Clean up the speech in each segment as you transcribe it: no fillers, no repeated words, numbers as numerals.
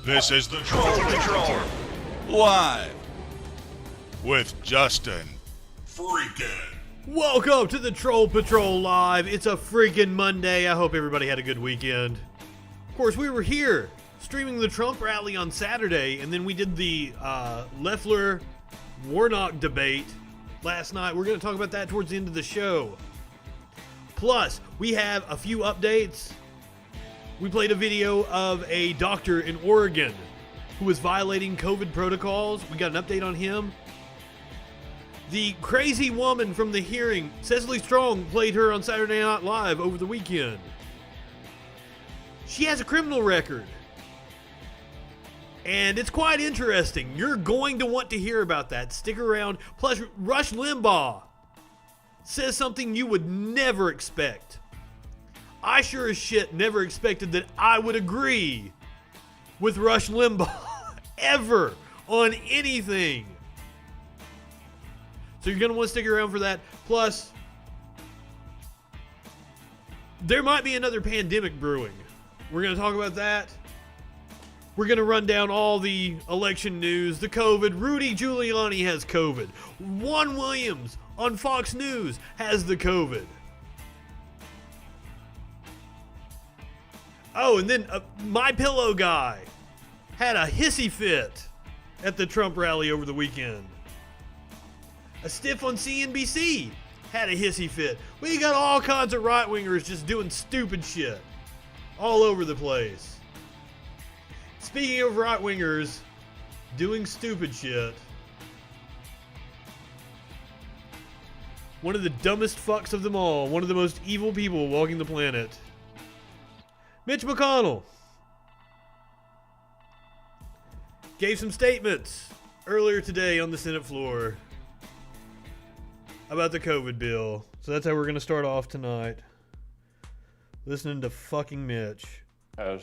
This is the Troll Patrol. Live. With Justin. FREAKIN. Welcome to the Troll Patrol Live. It's a freaking Monday. I hope everybody had a good weekend. Of course, we were here streaming the Trump rally on Saturday, and then we did the Loeffler-Warnock debate last night. We're going to talk about that towards the end of the show. Plus, we have a few updates. We played a video of a doctor in Oregon who was violating COVID protocols. We got an update on him. The crazy woman from the hearing, Cecily Strong, played her on Saturday Night Live over the weekend. She has a criminal record. And it's quite interesting. You're going to want to hear about that. Stick around. Plus, Rush Limbaugh says something you would never expect. I sure as shit never expected that I would agree with Rush Limbaugh ever on anything. So you're going to want to stick around for that. Plus, there might be another pandemic brewing. We're going to talk about that. We're going to run down all the election news, the COVID. Rudy Giuliani has COVID. Juan Williams on Fox News has the COVID. Oh, and then My Pillow guy had a hissy fit at the Trump rally over the weekend. A stiff on CNBC had a hissy fit. We got all kinds of right-wingers just doing stupid shit all over the place. Speaking of right-wingers doing stupid shit, one of the dumbest fucks of them all, one of the most evil people walking the planet, Mitch McConnell, gave some statements earlier today on the Senate floor about the COVID bill. So that's how we're going to start off tonight. Listening to fucking Mitch. Has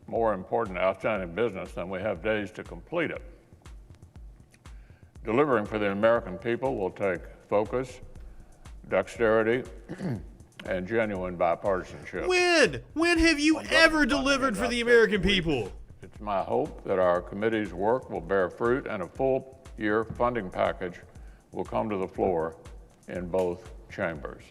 more important outstanding business than we have days to complete it. Delivering for the American people will take focus, dexterity, and genuine bipartisanship. When have you ever delivered for the American people? It's my hope that our committee's work will bear fruit and a full-year funding package will come to the floor in both chambers.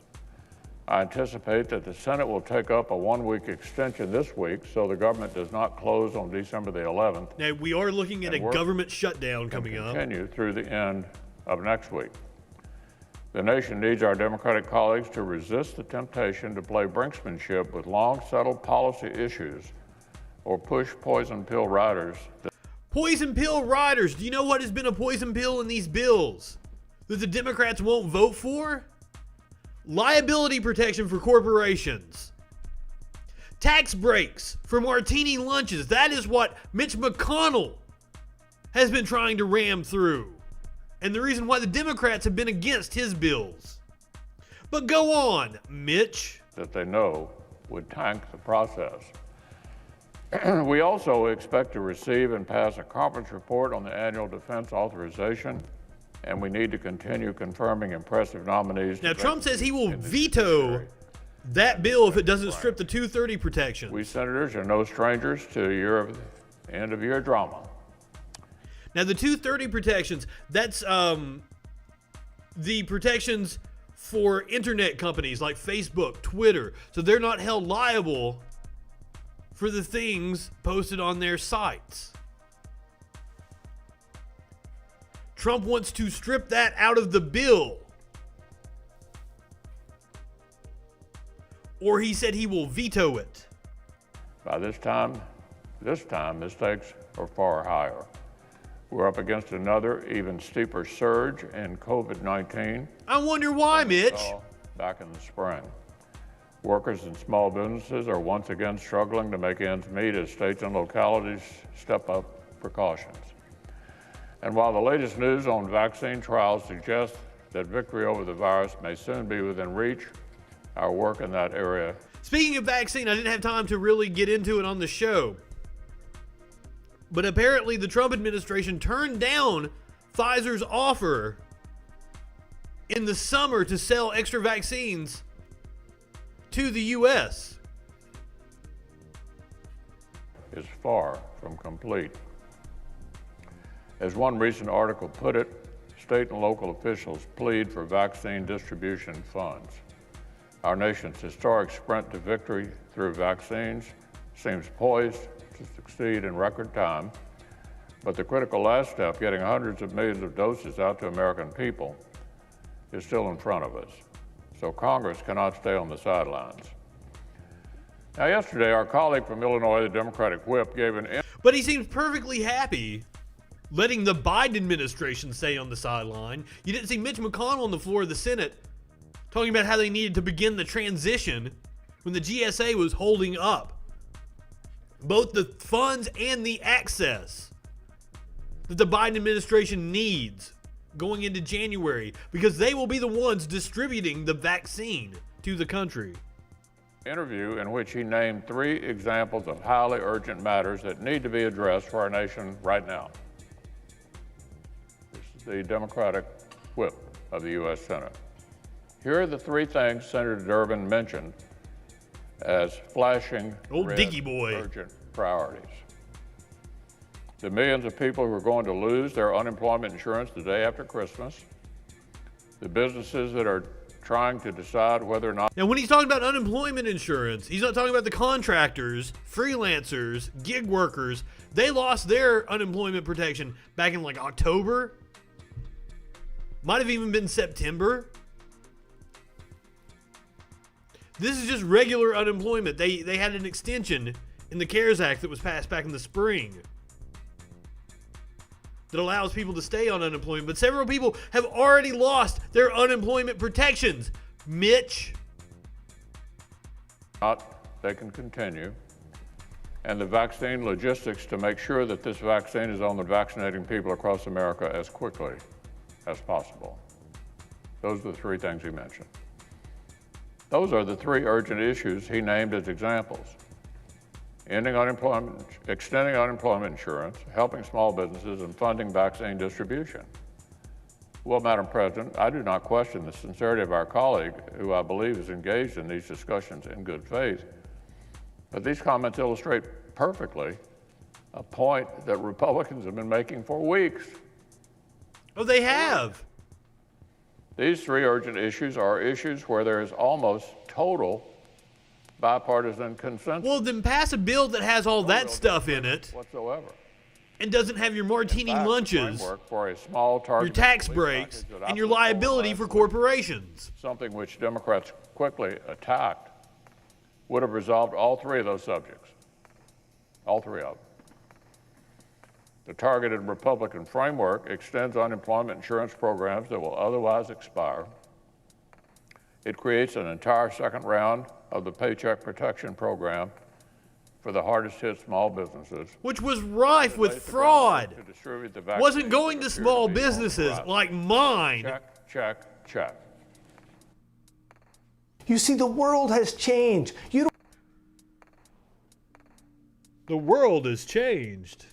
I anticipate that the Senate will take up a one-week extension this week so the government does not close on December the 11th. Now, we are looking at a government shutdown coming up. Continue through the end of next week. The nation needs our Democratic colleagues to resist the temptation to play brinksmanship with long-settled policy issues or push poison pill riders. Poison pill riders. Do you know what has been a poison pill in these bills that the Democrats won't vote for? Liability protection for corporations. Tax breaks for martini lunches. That is what Mitch McConnell has been trying to ram through. And the reason why the Democrats have been against his bills. But go on, Mitch. That they know would tank the process. We also expect to receive and pass a conference report on the annual defense authorization, and we need to continue confirming impressive nominees. Now, Trump says he will veto that bill if it doesn't strip the 230 protections. We senators are no strangers to end-of-year drama. Now, the 230 protections, that's the protections for internet companies like Facebook, Twitter, so they're not held liable for the things posted on their sites. Trump wants to strip that out of the bill. Or he said he will veto it. By this time, mistakes are far higher. We're up against another, even steeper surge in COVID-19. I wonder why, Mitch. Back in the spring. Workers and small businesses are once again struggling to make ends meet as states and localities step up precautions. And while the latest news on vaccine trials suggests that victory over the virus may soon be within reach, our work in that area. Speaking of vaccine, I didn't have time to really get into it on the show. But apparently the Trump administration turned down Pfizer's offer in the summer to sell extra vaccines to the U.S. is far from complete. As one recent article put it, state and local officials plead for vaccine distribution funds. Our nation's historic sprint to victory through vaccines seems poised to succeed in record time, but the critical last step, getting hundreds of millions of doses out to American people, is still in front of us. So Congress cannot stay on the sidelines. Now, yesterday, our colleague from Illinois, the Democratic whip, gave an... But he seems perfectly happy letting the Biden administration stay on the sideline. You didn't see Mitch McConnell on the floor of the Senate talking about how they needed to begin the transition when the GSA was holding up both the funds and the access that the Biden administration needs going into January, because they will be the ones distributing the vaccine to the country. Interview in which he named 3 examples of highly urgent matters that need to be addressed for our nation right now. This is the Democratic whip of the U.S. Senate. Here are the 3 things Senator Durbin mentioned as flashing red, Dicky boy urgent priorities. The millions of people who are going to lose their unemployment insurance the day after Christmas. The businesses that are trying to decide whether or not... Now, when he's talking about unemployment insurance, he's not talking about the contractors, freelancers, gig workers. They lost their unemployment protection back in like October. Might have even been September. This is just regular unemployment. They had an extension in the CARES Act that was passed back in the spring that allows people to stay on unemployment. But several people have already lost their unemployment protections. Mitch. They can continue. And the vaccine logistics to make sure that this vaccine is on the vaccinating people across America as quickly as possible. Those are the 3 things he mentioned. Those are the 3 urgent issues he named as examples. Ending unemployment, extending unemployment insurance, helping small businesses, and funding vaccine distribution. Well, Madam President, I do not question the sincerity of our colleague, who I believe is engaged in these discussions in good faith, but these comments illustrate perfectly a point that Republicans have been making for weeks. Oh, they have. These 3 urgent issues are issues where there is almost total bipartisan consensus. Well, then pass a bill that has all that stuff in it whatsoever. And doesn't have your martini lunches, for a small your tax breaks, and your liability for corporations. Something which Democrats quickly attacked would have resolved all 3 of those subjects. All 3 of them. The targeted Republican framework extends unemployment insurance programs that will otherwise expire. It creates an entire second round of the Paycheck Protection Program for the hardest hit small businesses, which was rife with fraud. Wasn't going to small businesses like mine. Check, check, check. You see, the world has changed. The world has changed.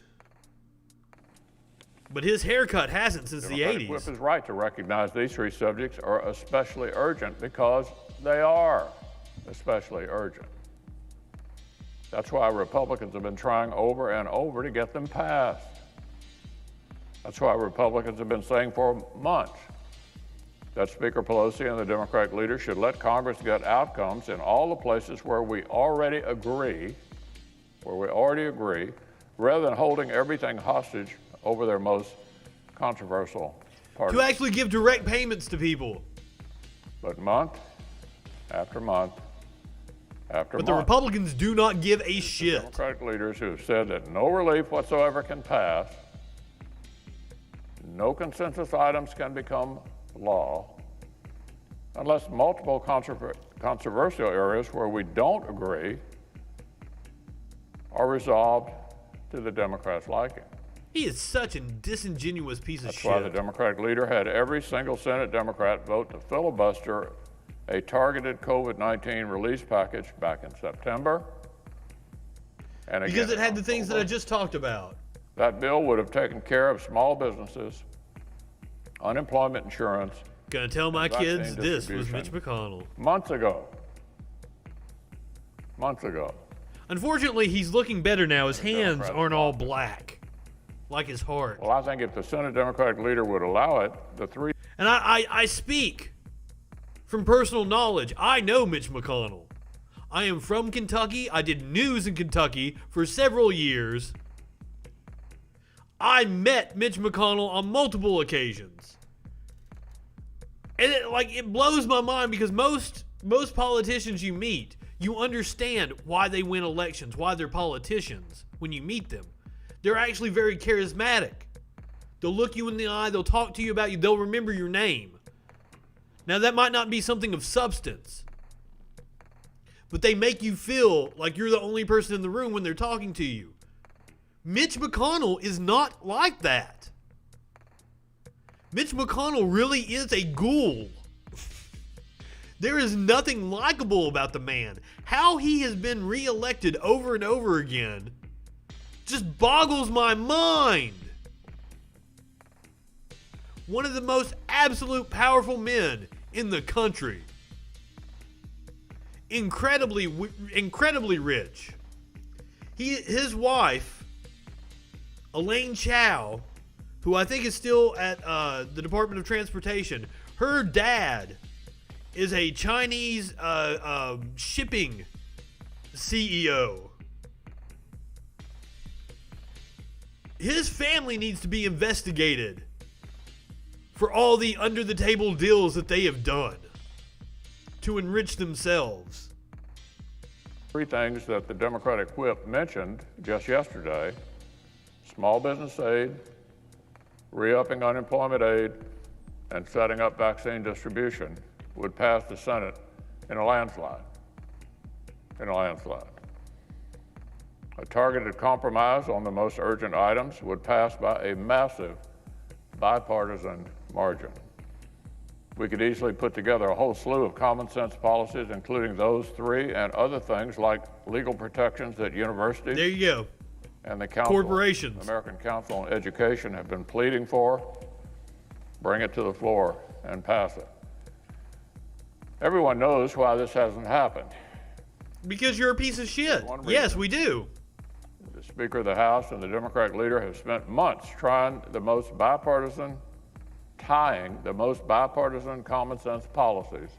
But his haircut hasn't since the 80s. Whip is right to recognize these 3 subjects are especially urgent because they are especially urgent. That's why Republicans have been trying over and over to get them passed. That's why Republicans have been saying for months that Speaker Pelosi and the Democratic leaders should let Congress get outcomes in all the places where we already agree, rather than holding everything hostage over their most controversial part. To actually give direct payments to people. But month after month after month. But the Republicans do not give a shit. Democratic leaders who have said that no relief whatsoever can pass, no consensus items can become law, unless multiple controversial areas where we don't agree are resolved to the Democrats' liking. He is such a disingenuous piece of shit. That's why the Democratic leader had every single Senate Democrat vote to filibuster a targeted COVID-19 release package back in September. And again, because it had the things that I just talked about. That bill would have taken care of small businesses, unemployment insurance. Gonna tell my kids this was Mitch McConnell. Months ago. Unfortunately, he's looking better now. His hands Democrats aren't all blocked it. black, like his heart. Well, I think if the Senate Democratic leader would allow it, the three And I speak from personal knowledge. I know Mitch McConnell. I am from Kentucky. I did news in Kentucky for several years. I met Mitch McConnell on multiple occasions. And it blows my mind because most politicians you meet, you understand why they win elections, why they're politicians when you meet them. They're actually very charismatic. They'll look you in the eye, they'll talk to you about you, they'll remember your name. Now that might not be something of substance, but they make you feel like you're the only person in the room when they're talking to you. Mitch McConnell is not like that. Mitch McConnell really is a ghoul. There is nothing likable about the man. How he has been reelected over and over again just boggles my mind. One of the most absolute powerful men in the country. Incredibly rich. His wife, Elaine Chao, who I think is still at the Department of Transportation, her dad is a Chinese shipping CEO. His family needs to be investigated for all the under-the-table deals that they have done to enrich themselves. three things that the Democratic whip mentioned just yesterday: small business aid, re-upping unemployment aid, and setting up vaccine distribution would pass the Senate in a landslide. A targeted compromise on the most urgent items would pass by a massive bipartisan margin. We could easily put together a whole slew of common sense policies, including those three and other things like legal protections at universities. There you go. And the Council, Corporations. American Council on Education have been pleading for. Bring it to the floor and pass it. Everyone knows why this hasn't happened. Because you're a piece of shit. One reason. Yes, we do. The Speaker of the House and the Democratic leader have spent months tying the most bipartisan common sense policies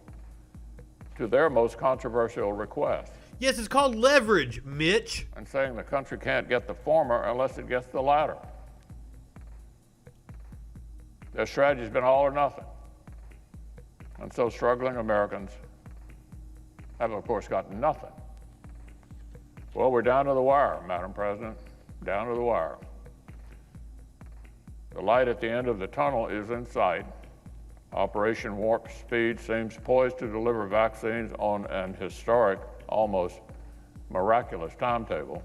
to their most controversial requests. Yes, it's called leverage, Mitch. And saying the country can't get the former unless it gets the latter. Their strategy has been all or nothing. And so struggling Americans have, of course, got nothing. Well, we're down to the wire, Madam President, down to the wire. The light at the end of the tunnel is in sight. Operation Warp Speed seems poised to deliver vaccines on an historic, almost miraculous timetable.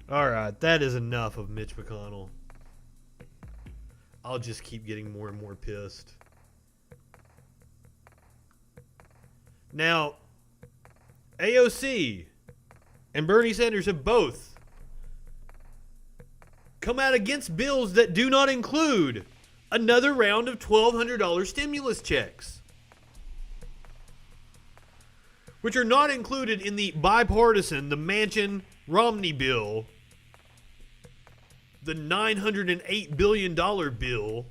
All right, that is enough of Mitch McConnell. I'll just keep getting more and more pissed. Now, AOC and Bernie Sanders have both come out against bills that do not include another round of $1,200 stimulus checks, which are not included in the bipartisan, the Manchin-Romney bill, the $908 billion bill,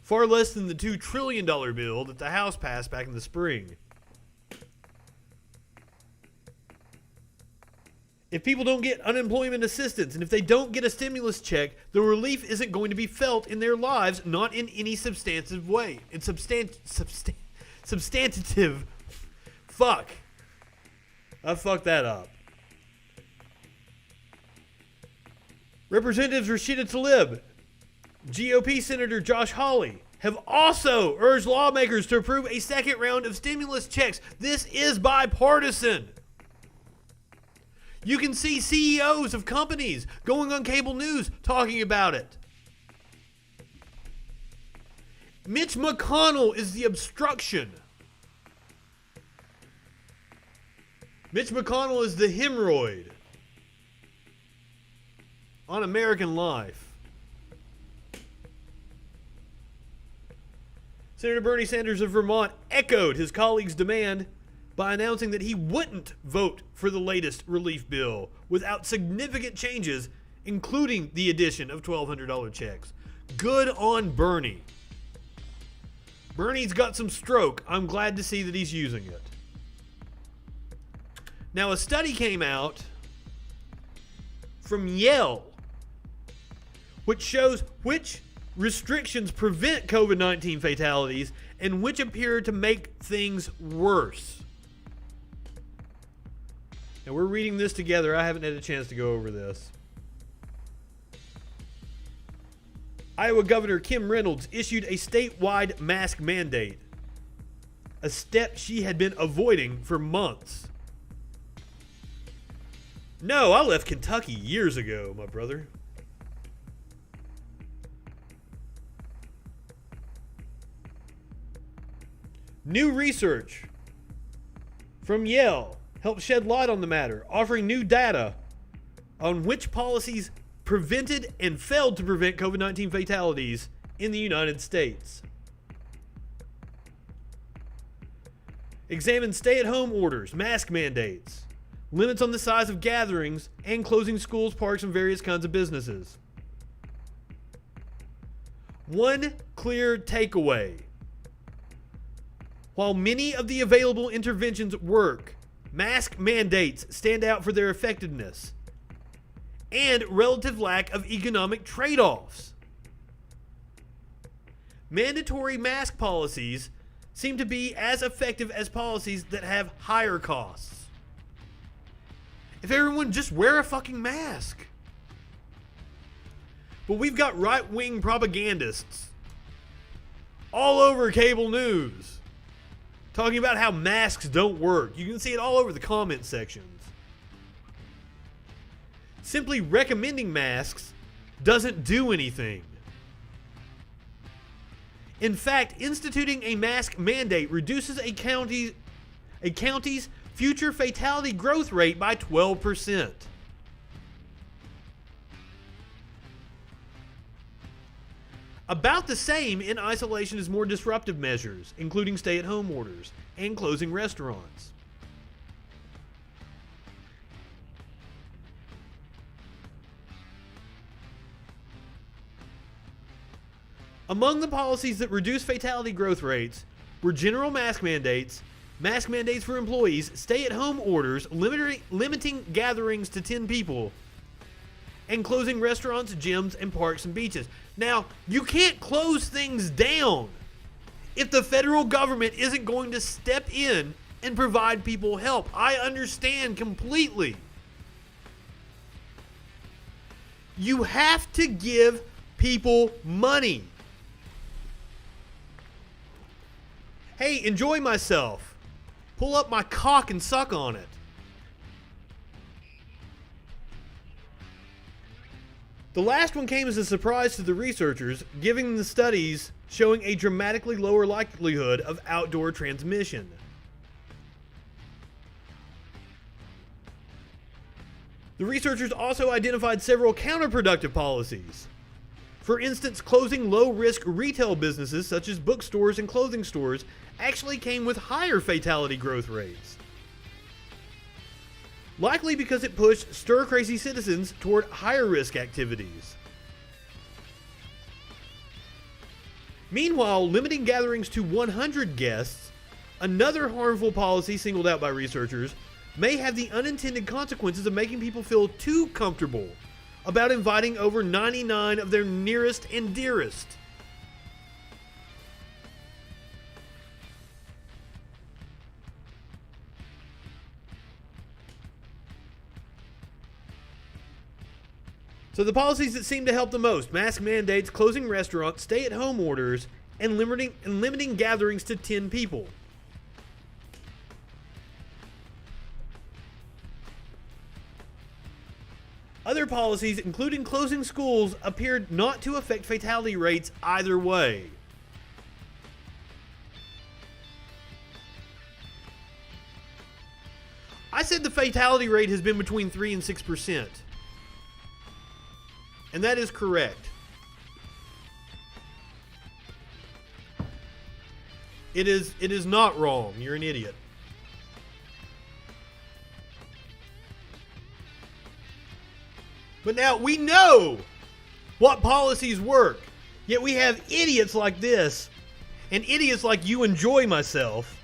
far less than the $2 trillion bill that the House passed back in the spring. If people don't get unemployment assistance and if they don't get a stimulus check, the relief isn't going to be felt in their lives, not in any substantive way. In substantive. Fuck. I fucked that up. Representatives Rashida Tlaib, GOP Senator Josh Hawley have also urged lawmakers to approve a second round of stimulus checks. This is bipartisan. You can see CEOs of companies going on cable news talking about it. Mitch McConnell is the obstruction. Mitch McConnell is the hemorrhoid on American life. Senator Bernie Sanders of Vermont echoed his colleague's demand by announcing that he wouldn't vote for the latest relief bill without significant changes, including the addition of $1,200 checks. Good on Bernie. Bernie's got some stroke. I'm glad to see that he's using it. Now, a study came out from Yale, which shows which restrictions prevent COVID-19 fatalities and which appear to make things worse. Now, we're reading this together. I haven't had a chance to go over this. Iowa Governor Kim Reynolds issued a statewide mask mandate, a step she had been avoiding for months. No, I left Kentucky years ago, my brother. New research from Yale helped shed light on the matter, offering new data on which policies prevented and failed to prevent COVID-19 fatalities in the United States. Examine stay-at-home orders, mask mandates, limits on the size of gatherings, and closing schools, parks, and various kinds of businesses. One clear takeaway. While many of the available interventions work, mask mandates stand out for their effectiveness and relative lack of economic trade-offs. Mandatory mask policies seem to be as effective as policies that have higher costs. If everyone just wear a fucking mask. But we've got right-wing propagandists all over cable news talking about how masks don't work. You can see it all over the comment sections. Simply recommending masks doesn't do anything. In fact, instituting a mask mandate reduces a county's future fatality growth rate by 12%. About the same in isolation as more disruptive measures, including stay-at-home orders and closing restaurants. Among the policies that reduce fatality growth rates were general mask mandates for employees, stay-at-home orders, limiting gatherings to 10 people, and closing restaurants, gyms, and parks and beaches. Now, you can't close things down if the federal government isn't going to step in and provide people help. I understand completely. You have to give people money. Hey, enjoy myself. Pull up my cock and suck on it. The last one came as a surprise to the researchers, given the studies showing a dramatically lower likelihood of outdoor transmission. The researchers also identified several counterproductive policies. For instance, closing low-risk retail businesses such as bookstores and clothing stores actually came with higher fatality growth rates. Likely because it pushed stir-crazy citizens toward higher-risk activities. Meanwhile, limiting gatherings to 100 guests, another harmful policy singled out by researchers, may have the unintended consequences of making people feel too comfortable about inviting over 99 of their nearest and dearest. So the policies that seem to help the most: mask mandates, closing restaurants, stay-at-home orders, and limiting gatherings to 10 people. Other policies, including closing schools, appeared not to affect fatality rates either way. I said the fatality rate has been between 3 and 6%. And that is correct. It is not wrong. You're an idiot. But now we know what policies work. Yet we have idiots like this and idiots like you enjoy myself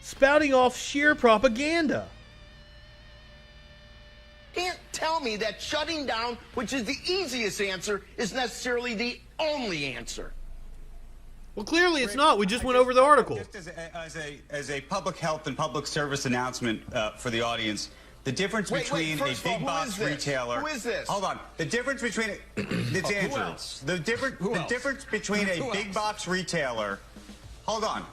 spouting off sheer propaganda. Can't tell me that shutting down, which is the easiest answer, is necessarily the only answer. Well, clearly it's not. We just went over the article. Just as a public health and public service announcement for the audience, the difference between a big box retailer. Who is this? Hold on. The difference between it's Andrew. Who else? The difference between a big box retailer. Hold on.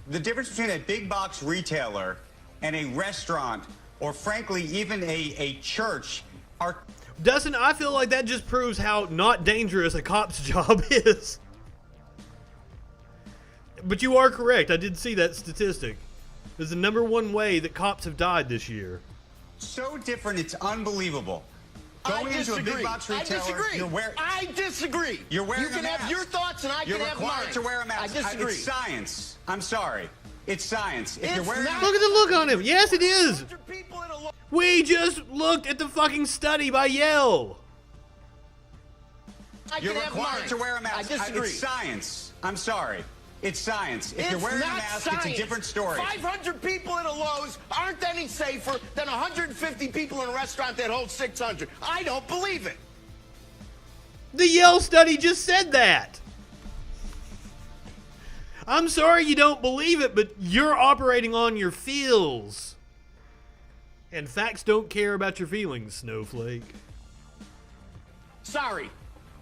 The difference between a big box retailer and a restaurant, or frankly even a church, are. Dustin, I feel like that just proves how not dangerous a cop's job is. But you are correct. I did see that statistic. It's the #1 way that cops have died this year. So different, it's unbelievable. Going into a big box retailer, I disagree. You're wearing You can a mask. have your thoughts and I can have mine. You're required to wear a mask. I disagree. It's science. I'm sorry. It's science. If you're It's wearing not. Look at the look on him. Yes, it is. 100 people in a lo- We just looked at the fucking study by Yale. I You're can have required mine. to wear a mask. I disagree. It's science. I'm sorry. It's science. If It's you're wearing a not mask, science. it's a different story. 500 people at a Lowe's aren't any safer than 150 people in a restaurant that holds 600. I don't believe it. The Yale study just said that. I'm sorry you don't believe it, but you're operating on your feels. And facts don't care about your feelings, Snowflake. Sorry.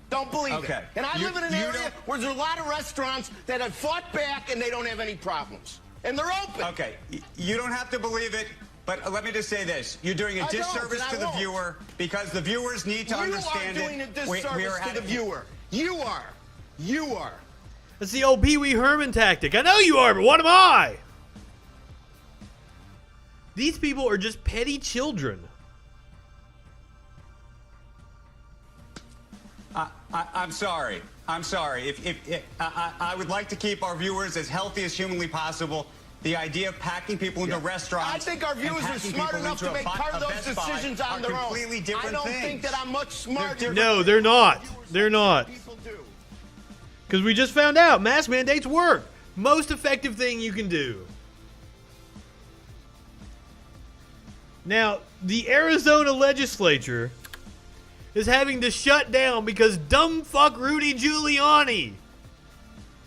Don't believe Okay. it. And I You- live in an you area don't- where there's a lot of restaurants that have fought back and they don't have any problems. And they're open. Okay. You don't have to believe it, but let me just say this. You're doing a I don't, disservice and I to the won't. viewer because the viewers need to understand You are doing a it. disservice to the viewer. You are. You are. That's the old Pee Wee Herman tactic. I know you are, but what am I? These people are just petty children. I'm sorry. I'm sorry. I would like to keep our viewers as healthy as humanly possible. The idea of packing people into restaurants. I think our viewers are smart enough to make part of those decisions on their own. Completely different I don't things. think that I'm much smarter. No, they're not. They're not. People do. Because we just found out mask mandates work. Most effective thing you can do. Now, the Arizona legislature is having to shut down because dumb fuck Rudy Giuliani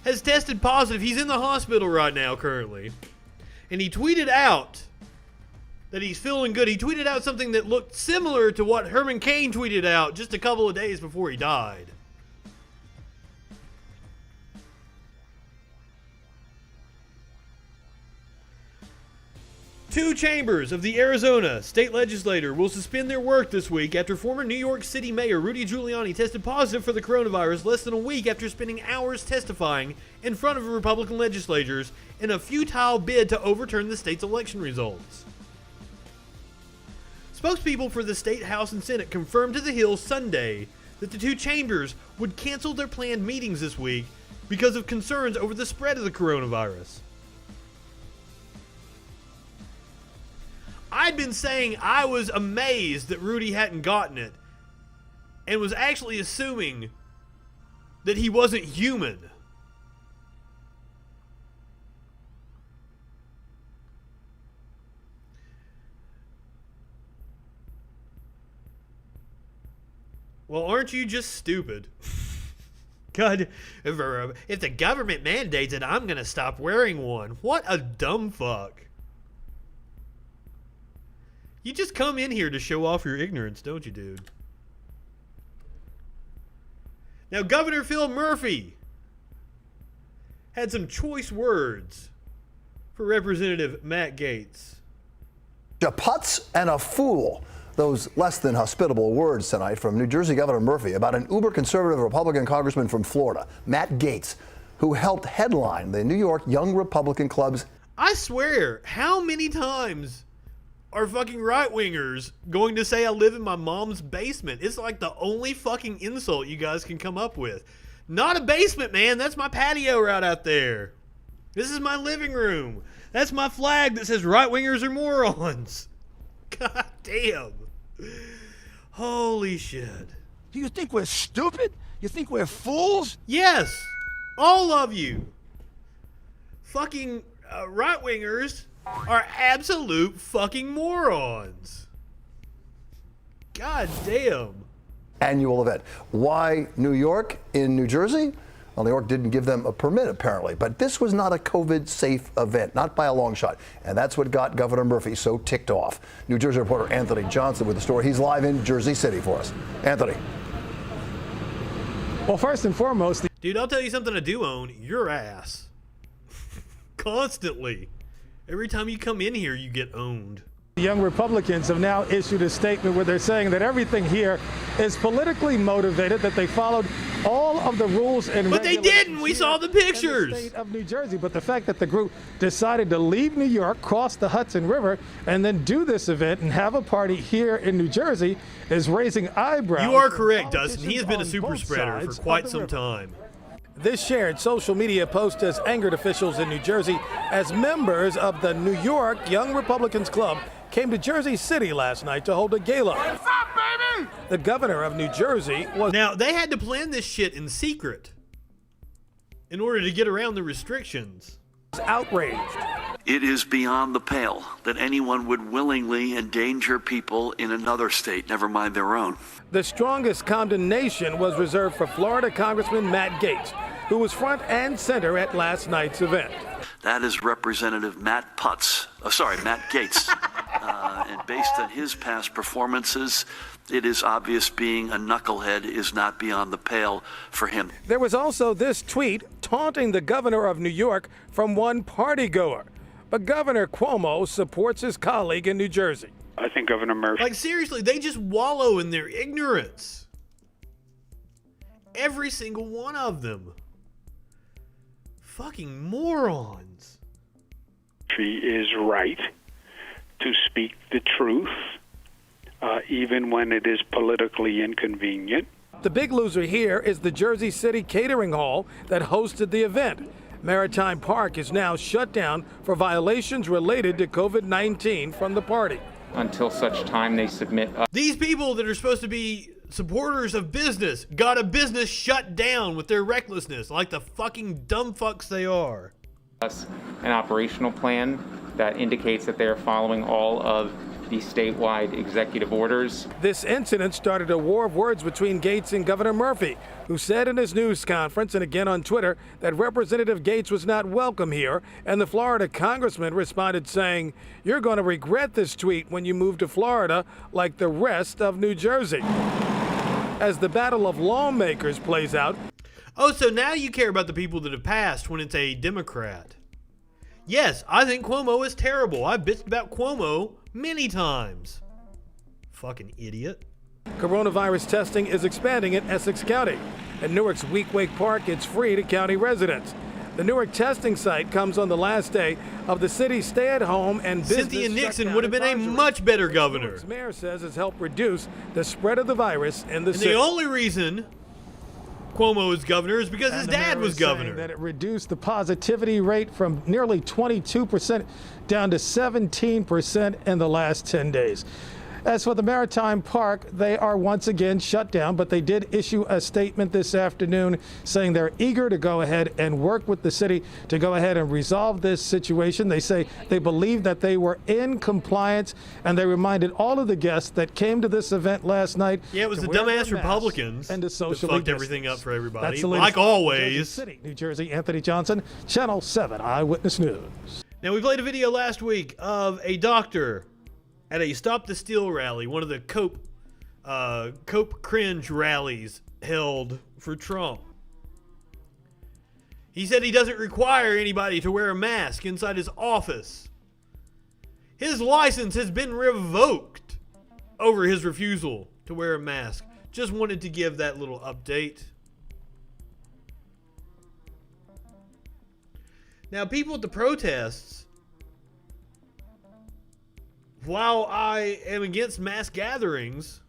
has tested positive. He's in the hospital right now currently. And he tweeted out that he's feeling good. He tweeted out something that looked similar to what Herman Cain tweeted out just a couple of days before he died. Two chambers of the Arizona state legislature will suspend their work this week after former New York City Mayor Rudy Giuliani tested positive for the coronavirus less than a week after spending hours testifying in front of Republican legislators in a futile bid to overturn the state's election results. Spokespeople for the state House and Senate confirmed to The Hill Sunday that the two chambers would cancel their planned meetings this week because of concerns over the spread of the coronavirus. I'd been saying I was amazed that Rudy hadn't gotten it and was actually assuming that he wasn't human. Well, aren't you just stupid? God, if the government mandates it, I'm going to stop wearing one. What a dumb fuck. You just come in here to show off your ignorance, don't you, dude? Now, Governor Phil Murphy had some choice words for Representative Matt Gaetz. A putz and a fool. Those less than hospitable words tonight from New Jersey Governor Murphy about an uber-conservative Republican congressman from Florida, Matt Gaetz, who helped headline the New York Young Republican Club's. I swear, how many times are fucking right-wingers going to say I live in my mom's basement? It's like the only fucking insult you guys can come up with. Not a basement, man. That's my patio right out there. This is my living room. That's my flag that says right-wingers are morons. God damn. Holy shit. Do you think we're stupid? You think we're fools? Yes, all of you. Fucking right-wingers are absolute fucking morons. God damn. Annual event. Why New York in New Jersey? Well, New York didn't give them a permit, apparently. But this was not a COVID-safe event, not by a long shot. And that's what got Governor Murphy so ticked off. New Jersey reporter Anthony Johnson with the story. He's live in Jersey City for us. Anthony. Well, first and foremost... Dude, I'll tell you something I do own. Your ass. Constantly. Every time you come in here, you get owned. The Young Republicans have now issued a statement where they're saying that everything here is politically motivated, that they followed all of the rules and But they didn't. We saw the pictures. In the state of New Jersey. But the fact that the group decided to leave New York, cross the Hudson River, and then do this event and have a party here in New Jersey is raising eyebrows. You are correct, Dustin. He has been a super spreader for quite some time. This shared social media post has angered officials in New Jersey as members of the New York Young Republicans Club came to Jersey City last night to hold a gala. What's up, baby? The governor of New Jersey was... Now, they had to plan this shit in secret in order to get around the restrictions. Outraged. It is beyond the pale that anyone would willingly endanger people in another state, never mind their own. The strongest condemnation was reserved for Florida Congressman Matt Gaetz, who was front and center at last night's event. That is Representative Matt Gaetz. And based on his past performances, it is obvious being a knucklehead is not beyond the pale for him. There was also this tweet taunting the governor of New York from one partygoer. But Governor Cuomo supports his colleague in New Jersey. I think Governor Murphy... Like, seriously, they just wallow in their ignorance. Every single one of them. Fucking morons. She is right to speak the truth, even when it is politically inconvenient. The big loser here is the Jersey City Catering Hall that hosted the event. Maritime Park is now shut down for violations related to COVID-19 from the party. Until such time they submit... These people that are supposed to be supporters of business got a business shut down with their recklessness, like the fucking dumb fucks they are. An operational plan that indicates that they are following all of the statewide executive orders. This incident started a war of words between Gaetz and Governor Murphy, who said in his news conference and again on Twitter that Representative Gaetz was not welcome here, and the Florida congressman responded saying, "You're going to regret this tweet when you move to Florida like the rest of New Jersey." As the battle of lawmakers plays out. Oh, so now you care about the people that have passed when it's a Democrat. Yes, I think Cuomo is terrible. I've bitched about Cuomo many times. Fucking idiot. Coronavirus testing is expanding in Essex County. At Newark's Weequahic Park, it's free to county residents. The Newark testing site comes on the last day of the city's stay-at-home and business. Cynthia Nixon would have been a much better governor. Newark's mayor says has helped reduce the spread of the virus in the city. The only reason Cuomo is governor is because his dad was governor. That it reduced the positivity rate from nearly 22% down to 17% in the last 10 days. As for the Maritime Park, they are once again shut down, but they did issue a statement this afternoon saying they're eager to go ahead and work with the city to go ahead and resolve this situation. They say they believe that they were in compliance, and they reminded all of the guests that came to this event last night. Yeah, it was the dumbass Republicans that fucked everything up for everybody, like always. City, New Jersey, Anthony Johnson, Channel 7 Eyewitness News. Now, we played a video last week of a doctor at a Stop the Steal rally, one of the Cope cringe rallies held for Trump. He said he doesn't require anybody to wear a mask inside his office. His license has been revoked over his refusal to wear a mask. Just wanted to give that little update. Now, people at the protests, while I am against mass gatherings,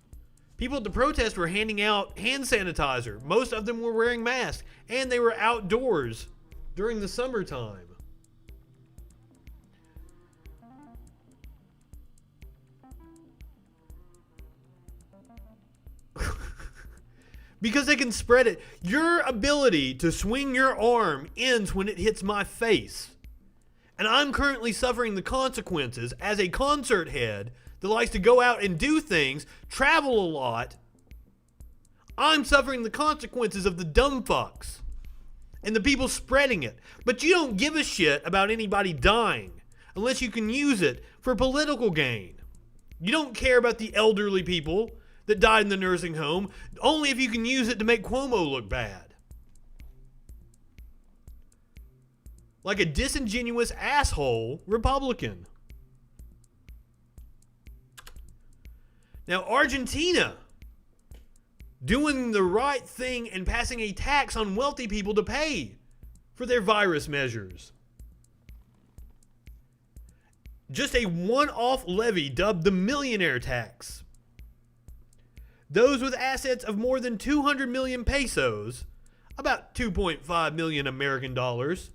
people at the protest were handing out hand sanitizer. Most of them were wearing masks, and they were outdoors during the summertime. Because they can spread it. Your ability to swing your arm ends when it hits my face. And I'm currently suffering the consequences as a concert head that likes to go out and do things, travel a lot. I'm suffering the consequences of the dumb fucks and the people spreading it. But you don't give a shit about anybody dying unless you can use it for political gain. You don't care about the elderly people that died in the nursing home, only if you can use it to make Cuomo look bad. Like a disingenuous asshole Republican. Now, Argentina doing the right thing and passing a tax on wealthy people to pay for their virus measures. Just a one-off levy dubbed the millionaire tax. Those with assets of more than 200 million pesos, about 2.5 million American dollars,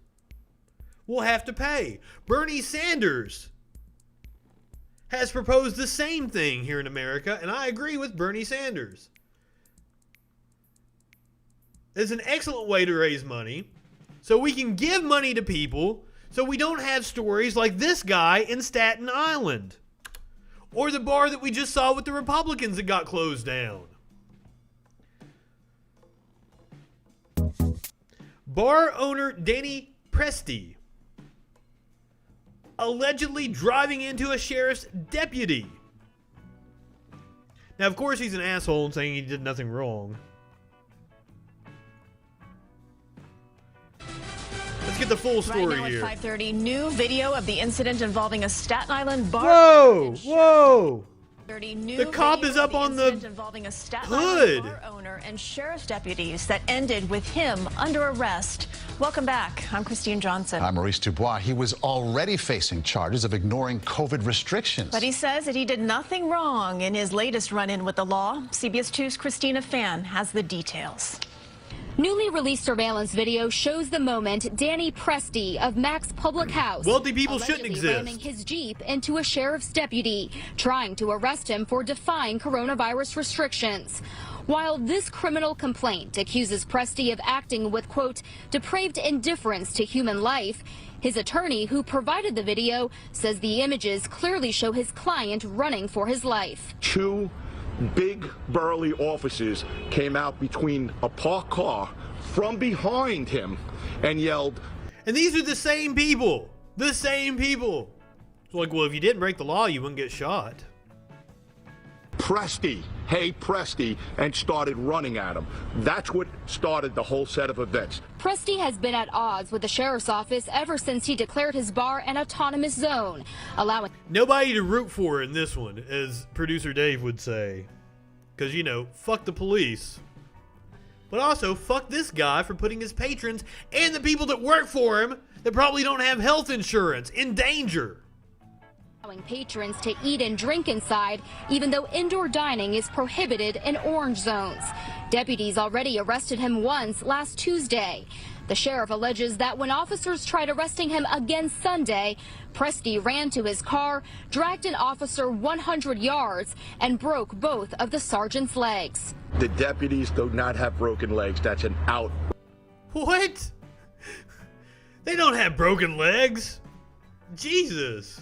will have to pay. Bernie Sanders has proposed the same thing here in America, and I agree with Bernie Sanders. It's an excellent way to raise money so we can give money to people so we don't have stories like this guy in Staten Island. Or the bar that we just saw with the Republicans that got closed down. Bar owner Danny Presti allegedly driving into a sheriff's deputy. Now, of course, he's an asshole and saying he did nothing wrong. Let's get the full story right now here. At 5:30, new video of the incident involving a Staten Island bar. Whoa! Whoa! The cop is up on the involving a Staten hood. Island bar owner and sheriff's deputies that ended with him under arrest. Welcome back. I'm Christine Johnson. I'm Maurice Dubois. He was already facing charges of ignoring COVID restrictions. But he says that he did nothing wrong in his latest run-in with the law. CBS 2's Christina Fan has the details. Newly released surveillance video shows the moment Danny Presti of Mac's Public House wealthy people shouldn't exist. ramming his Jeep into a sheriff's deputy, trying to arrest him for defying coronavirus restrictions. While this criminal complaint accuses Presti of acting with, quote, depraved indifference to human life, his attorney, who provided the video, says the images clearly show his client running for his life. Two big burly officers came out between a parked car from behind him and yelled. And these are the same people. The same people. It's like, well, if you didn't break the law, you wouldn't get shot. Presti, hey Presti, and started running at him. That's what started the whole set of events. Presti has been at odds with the sheriff's office ever since he declared his bar an autonomous zone, allowing nobody to root for in this one, as producer Dave would say. Because, you know, fuck the police. But also, fuck this guy for putting his patrons and the people that work for him that probably don't have health insurance in danger. Allowing patrons to eat and drink inside, even though indoor dining is prohibited in orange zones. Deputies already arrested him once last Tuesday. The sheriff alleges that when officers tried arresting him again Sunday, Presti ran to his car, dragged an officer 100 yards, and broke both of the sergeant's legs. The deputies do not have broken legs. That's an out. What? They don't have broken legs. Jesus.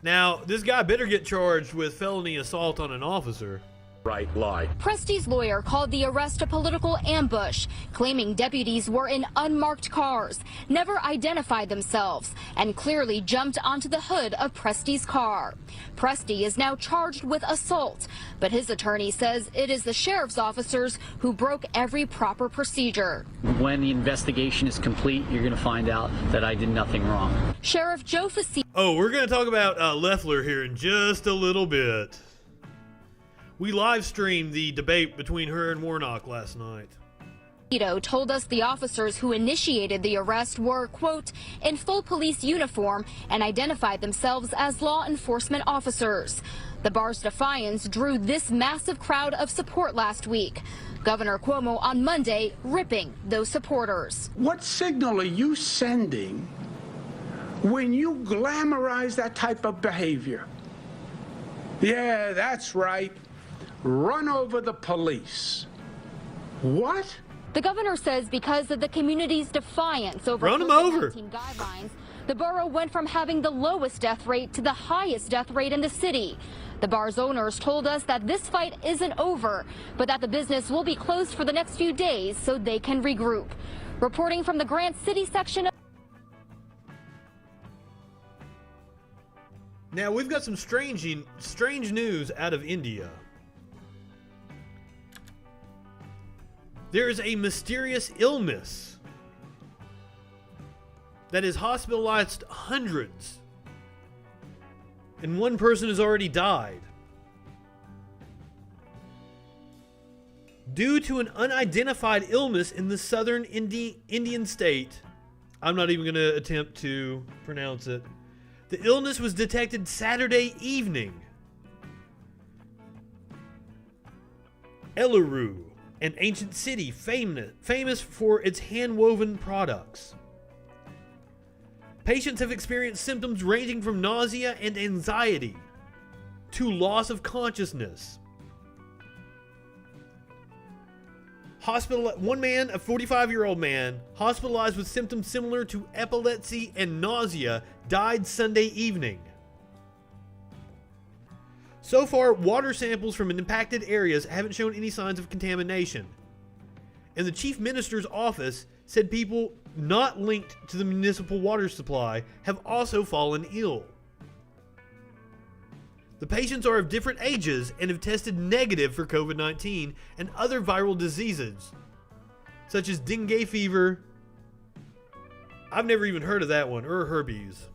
Now, this guy better get charged with felony assault on an officer. Right lie. Presti's lawyer called the arrest a political ambush, claiming deputies were in unmarked cars, never identified themselves, and clearly jumped onto the hood of Presti's car. Presti is now charged with assault, but his attorney says it is the sheriff's officers who broke every proper procedure. When the investigation is complete, you're going to find out that I did nothing wrong. Sheriff Joe Facino. Oh, we're going to talk about Loeffler here in just a little bit. We live streamed the debate between her and Warnock last night. Told us the officers who initiated the arrest were, quote, in full police uniform and identified themselves as law enforcement officers. The bar's defiance drew this massive crowd of support last week. Governor Cuomo on Monday ripping those supporters. What signal are you sending when you glamorize that type of behavior? Yeah, that's right. run over the police. What? The governor says because of the community's defiance over Run 'em over. COVID-19 guidelines, the borough went from having the lowest death rate to the highest death rate in the city. The bar's owners told us that this fight isn't over, but that the business will be closed for the next few days so they can regroup. Reporting from the Grant City section of... Now, we've got some strange news out of India. There is a mysterious illness that has hospitalized hundreds, and one person has already died due to an unidentified illness in the southern Indian state. I'm not even going to attempt to pronounce it. The illness was detected Saturday evening. Eluru, an ancient city famous for its hand-woven products. Patients have experienced symptoms ranging from nausea and anxiety to loss of consciousness. One man, a 45-year-old man, hospitalized with symptoms similar to epilepsy and nausea, died Sunday evening. So far, water samples from impacted areas haven't shown any signs of contamination. And the chief minister's office said people not linked to the municipal water supply have also fallen ill. The patients are of different ages and have tested negative for COVID-19 and other viral diseases, such as dengue fever. I've never even heard of that one, or herpes.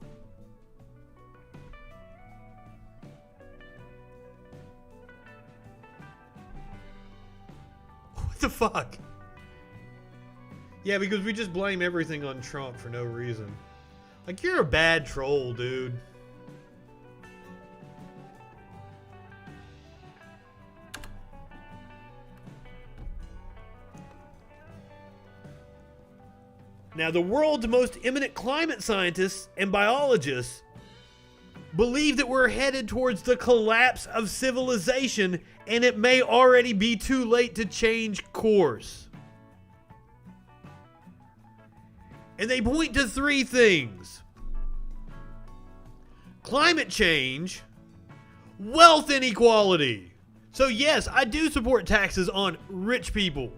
What the fuck? Yeah, because we just blame everything on Trump for no reason. Like, you're a bad troll, dude. Now, the world's most eminent climate scientists and biologists believe that we're headed towards the collapse of civilization, and it may already be too late to change course. And they point to three things: climate change, wealth inequality. So yes, I do support taxes on rich people.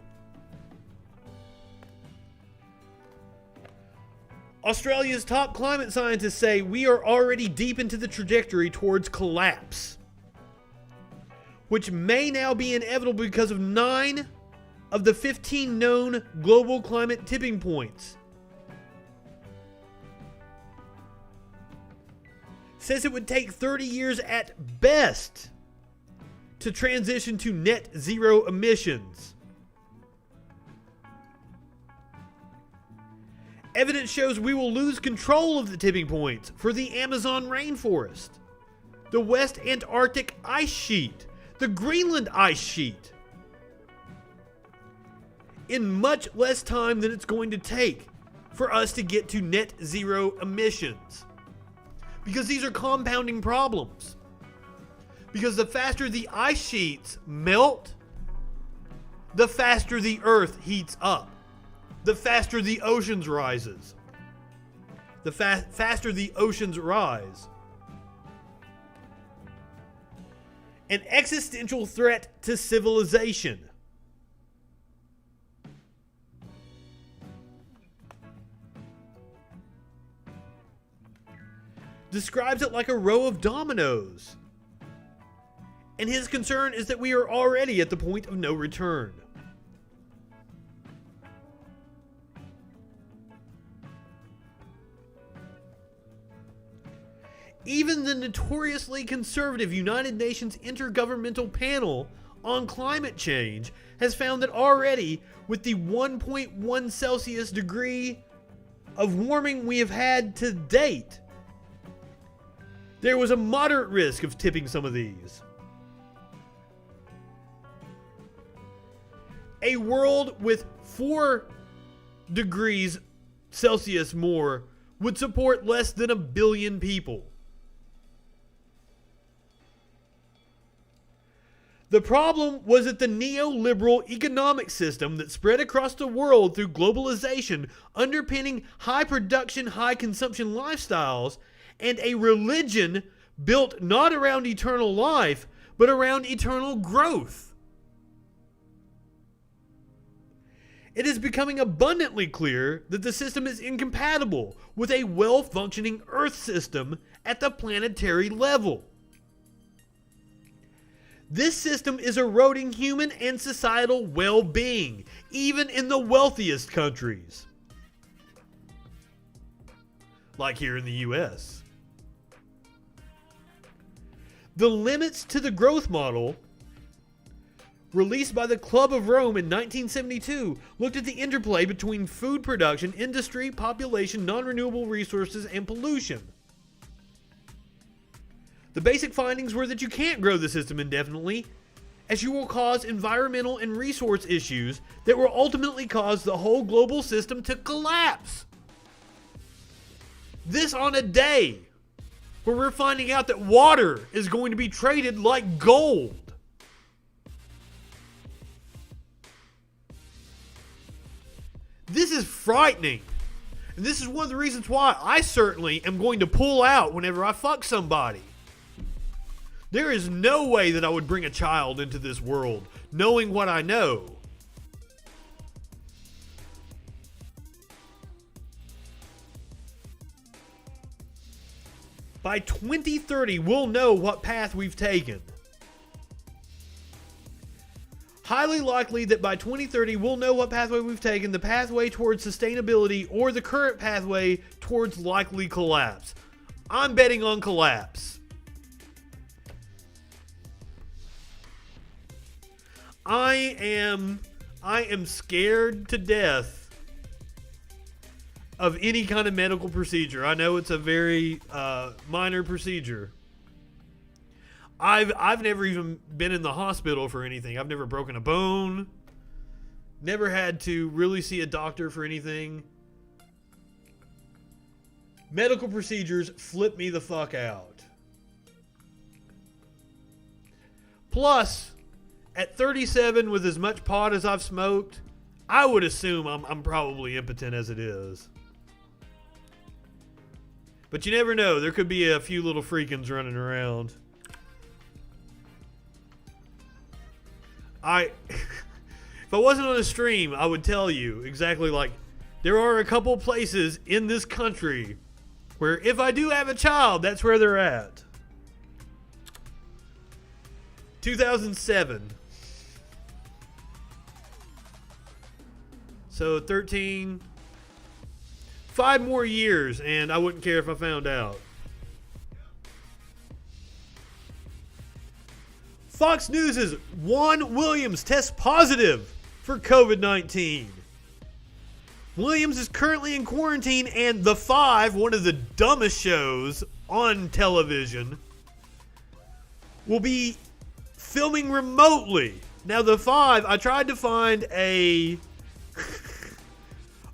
Australia's top climate scientists say we are already deep into the trajectory towards collapse, which may now be inevitable because of 9 of the 15 known global climate tipping points. Says it would take 30 years at best to transition to net zero emissions. Evidence shows we will lose control of the tipping points for the Amazon rainforest, the West Antarctic ice sheet, the Greenland ice sheet, in much less time than it's going to take for us to get to net zero emissions. Because these are compounding problems. Because the faster the ice sheets melt, the faster the Earth heats up. The faster the oceans rises. The faster the oceans rise. An existential threat to civilization. Describes it like a row of dominoes. And his concern is that we are already at the point of no return. Even the notoriously conservative United Nations Intergovernmental Panel on Climate Change has found that already, with the 1.1 Celsius degree of warming we have had to date, there was a moderate risk of tipping some of these. A world with 4 degrees Celsius more would support less than 1 billion people. The problem was that the neoliberal economic system that spread across the world through globalization, underpinning high production, high consumption lifestyles, and a religion built not around eternal life, but around eternal growth. It is becoming abundantly clear that the system is incompatible with a well-functioning Earth system at the planetary level. This system is eroding human and societal well-being, even in the wealthiest countries. Like here in the US. The limits to the growth model, released by the Club of Rome in 1972, looked at the interplay between food production, industry, population, non-renewable resources, and pollution. The basic findings were that you can't grow the system indefinitely, as you will cause environmental and resource issues that will ultimately cause the whole global system to collapse. This on a day where we're finding out that water is going to be traded like gold. This is frightening. And this is one of the reasons why I certainly am going to pull out whenever I fuck somebody. There is no way that I would bring a child into this world knowing what I know. By 2030, we'll know what path we've taken. Highly likely that by 2030, we'll know what pathway we've taken, the pathway towards sustainability or the current pathway towards likely collapse. I'm betting on collapse. I am scared to death of any kind of medical procedure. I know it's a very minor procedure. I've never even been in the hospital for anything. I've never broken a bone. Never had to really see a doctor for anything. Medical procedures flip me the fuck out. Plus, at 37, with as much pot as I've smoked, I would assume I'm probably impotent as it is. But you never know. There could be a few little freakins running around. If I wasn't on a stream, I would tell you exactly, like, there are a couple places in this country where if I do have a child, that's where they're at. 2007. So 13, 5 more years, and I wouldn't care if I found out. Fox News' Juan Williams tests positive for COVID-19. Williams is currently in quarantine, and The Five, one of the dumbest shows on television, will be filming remotely. Now, The Five, I tried to find a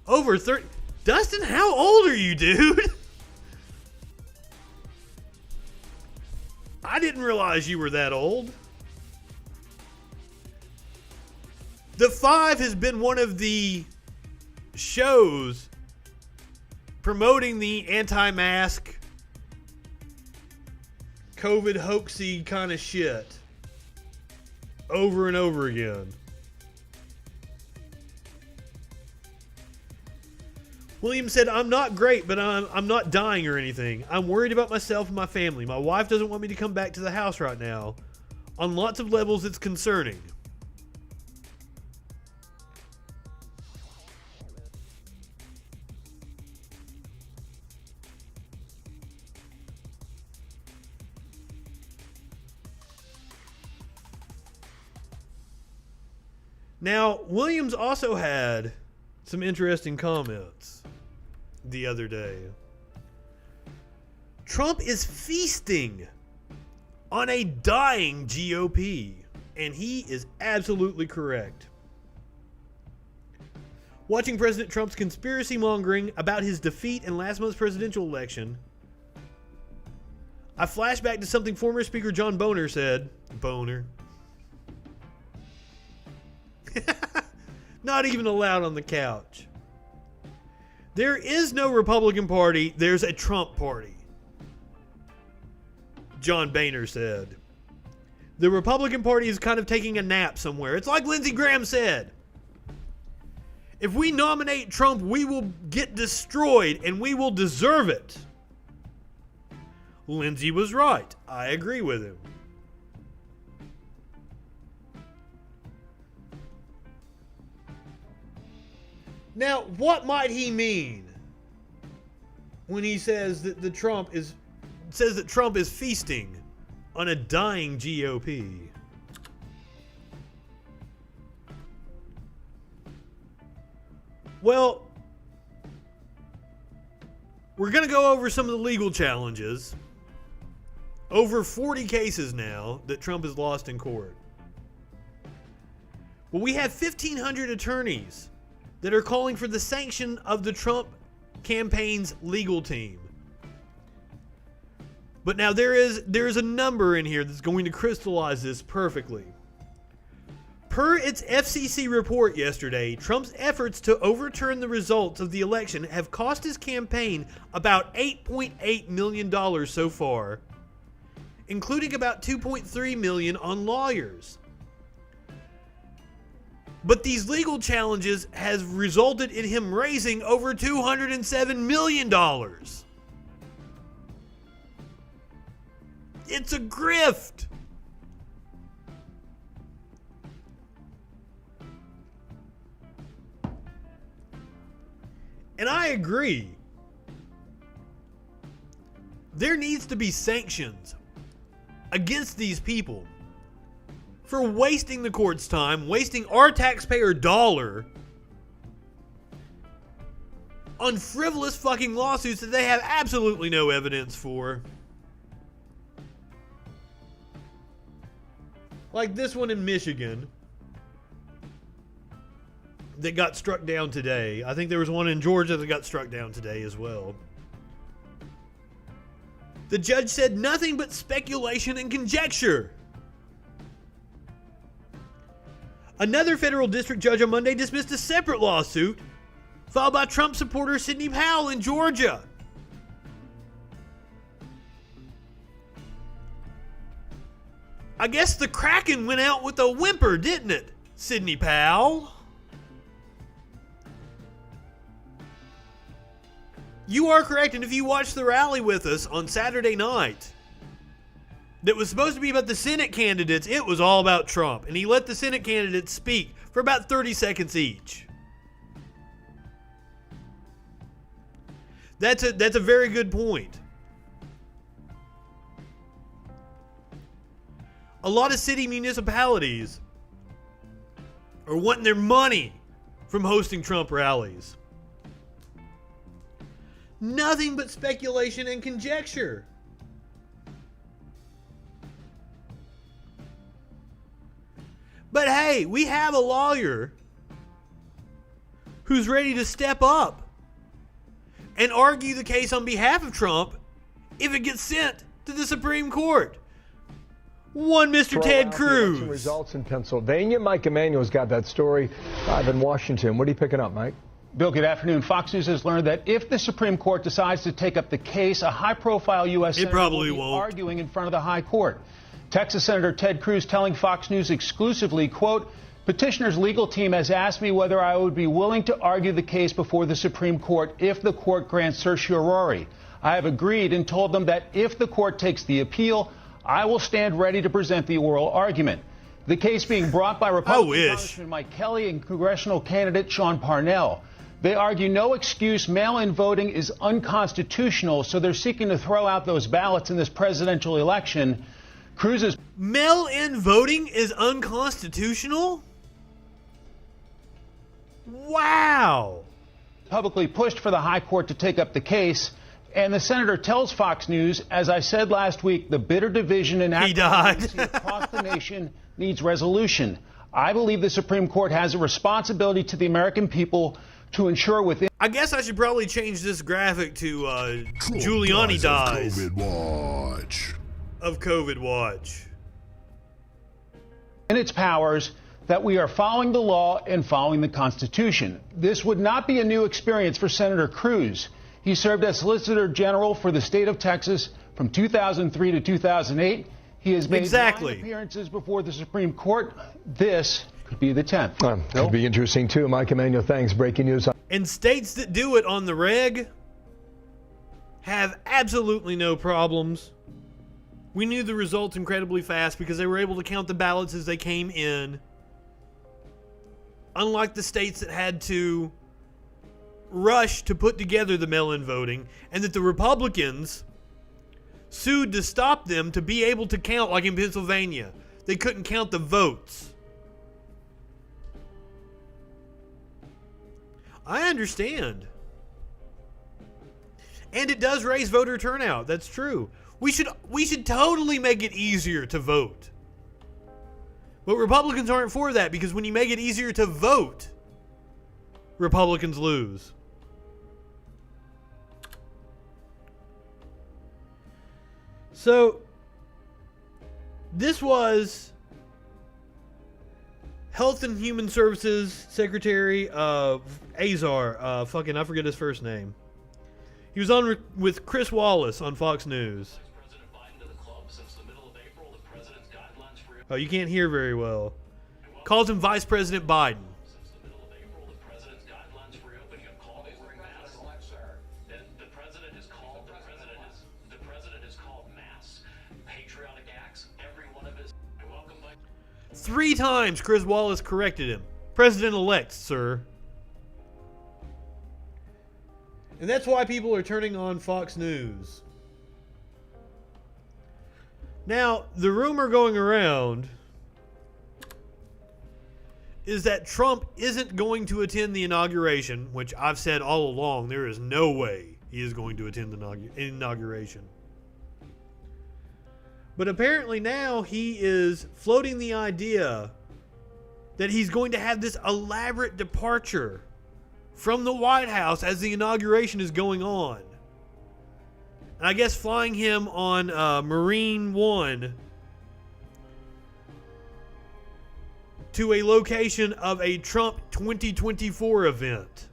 over 30. Dustin, how old are you, dude? I didn't realize you were that old. The Five has been one of the shows promoting the anti-mask, COVID hoaxy kind of shit over and over again. Williams said, "I'm not great, but I'm not dying or anything. I'm worried about myself and my family. My wife doesn't want me to come back to the house right now. On lots of levels, it's concerning." Now, Williams also had some interesting comments the other day. Trump is feasting on a dying GOP, and he is absolutely correct. Watching President Trump's conspiracy mongering about his defeat in last month's presidential election, I flash back to something former Speaker John Boehner said. Boehner. Not even allowed on the couch. There is no Republican Party. There's a Trump Party. John Boehner said. The Republican Party is kind of taking a nap somewhere. It's like Lindsey Graham said. If we nominate Trump, we will get destroyed, and we will deserve it. Lindsey was right. I agree with him. Now, what might he mean when he says that Trump is feasting on a dying GOP? Well, we're going to go over some of the legal challenges. Over 40 cases now that Trump has lost in court. Well, we have 1,500 attorneys that are calling for the sanction of the Trump campaign's legal team. But now there is a number in here that's going to crystallize this perfectly. Per its FCC report yesterday, Trump's efforts to overturn the results of the election have cost his campaign about $8.8 million so far, including about $2.3 million on lawyers. But these legal challenges has resulted in him raising over $207 million. It's a grift. And I agree. There needs to be sanctions against these people for wasting the court's time, wasting our taxpayer dollar on frivolous fucking lawsuits that they have absolutely no evidence for. Like this one in Michigan that got struck down today. I think there was one in Georgia that got struck down today as well. The judge said nothing but speculation and conjecture. Another federal district judge on Monday dismissed a separate lawsuit filed by Trump supporter Sidney Powell in Georgia. I guess the Kraken went out with a whimper, didn't it, Sidney Powell? You are correct, and if you watched the rally with us on Saturday night, that was supposed to be about the Senate candidates, it was all about Trump. And he let the Senate candidates speak for about 30 seconds each. That's a very good point. A lot of city municipalities are wanting their money from hosting Trump rallies. Nothing but speculation and conjecture. But hey, we have a lawyer who's ready to step up and argue the case on behalf of Trump if it gets sent to the Supreme Court. One Mr. Ted Cruz. Results in Pennsylvania. Mike Emanuel's got that story live in Washington. What are you picking up, Mike? Bill, good afternoon. Fox News has learned that if the Supreme Court decides to take up the case, a high-profile U.S. senator will be arguing in front of the high court. Texas Senator Ted Cruz telling Fox News exclusively, quote, petitioner's legal team has asked me whether I would be willing to argue the case before the Supreme Court if the court grants certiorari. I have agreed and told them that if the court takes the appeal, I will stand ready to present the oral argument. The case being brought by Republican Congressman Mike Kelly and congressional candidate Sean Parnell. They argue no excuse, mail-in voting is unconstitutional, so they're seeking to throw out those ballots in this presidential election. Cruz's mail-in voting is unconstitutional? Wow. Publicly pushed for the high court to take up the case. And the senator tells Fox News, as I said last week, the bitter division and across the nation needs resolution. I believe the Supreme Court has a responsibility to the American people to ensure within... I guess I should probably change this graphic to Giuliani dies. Of COVID Watch. Of COVID Watch. In its powers that we are following the law and following the Constitution. This would not be a new experience for Senator Cruz. He served as Solicitor General for the state of Texas from 2003 to 2008. He has made 9 appearances before the Supreme Court. This could be the 10th. Could be interesting, too. Mike Emanuel, thanks. Breaking news. And states that do it on the reg have absolutely no problems. We knew the results incredibly fast because they were able to count the ballots as they came in. Unlike the states that had to rush to put together the mail-in voting, and that the Republicans sued to stop them to be able to count, like in Pennsylvania. They couldn't count the votes. I understand. And it does raise voter turnout. That's true. We should totally make it easier to vote. But Republicans aren't for that, because when you make it easier to vote, Republicans lose. So, this was Health and Human Services Secretary Azar. I forget his first name. He was on with Chris Wallace on Fox News. Oh, you can't hear very well. Calls him Vice President Biden. Three times Chris Wallace corrected him. President-elect, sir. And that's why people are turning on Fox News. Now, the rumor going around is that Trump isn't going to attend the inauguration, which I've said all along, there is no way he is going to attend the inauguration. But apparently now he is floating the idea that he's going to have this elaborate departure from the White House as the inauguration is going on. And I guess flying him on Marine One to a location of a Trump 2024 event.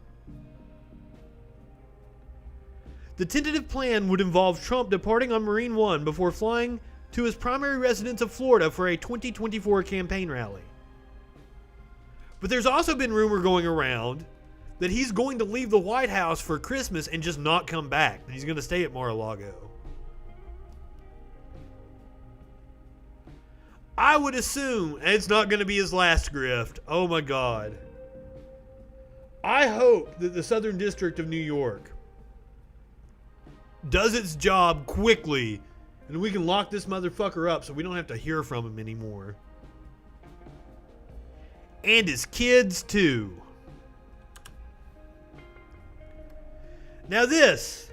The tentative plan would involve Trump departing on Marine One before flying to his primary residence of Florida for a 2024 campaign rally. But there's also been rumor going around that he's going to leave the White House for Christmas and just not come back. That he's going to stay at Mar-a-Lago. I would assume it's not going to be his last grift. Oh my God. I hope that the Southern District of New York does its job quickly and we can lock this motherfucker up so we don't have to hear from him anymore. And his kids too. Now this.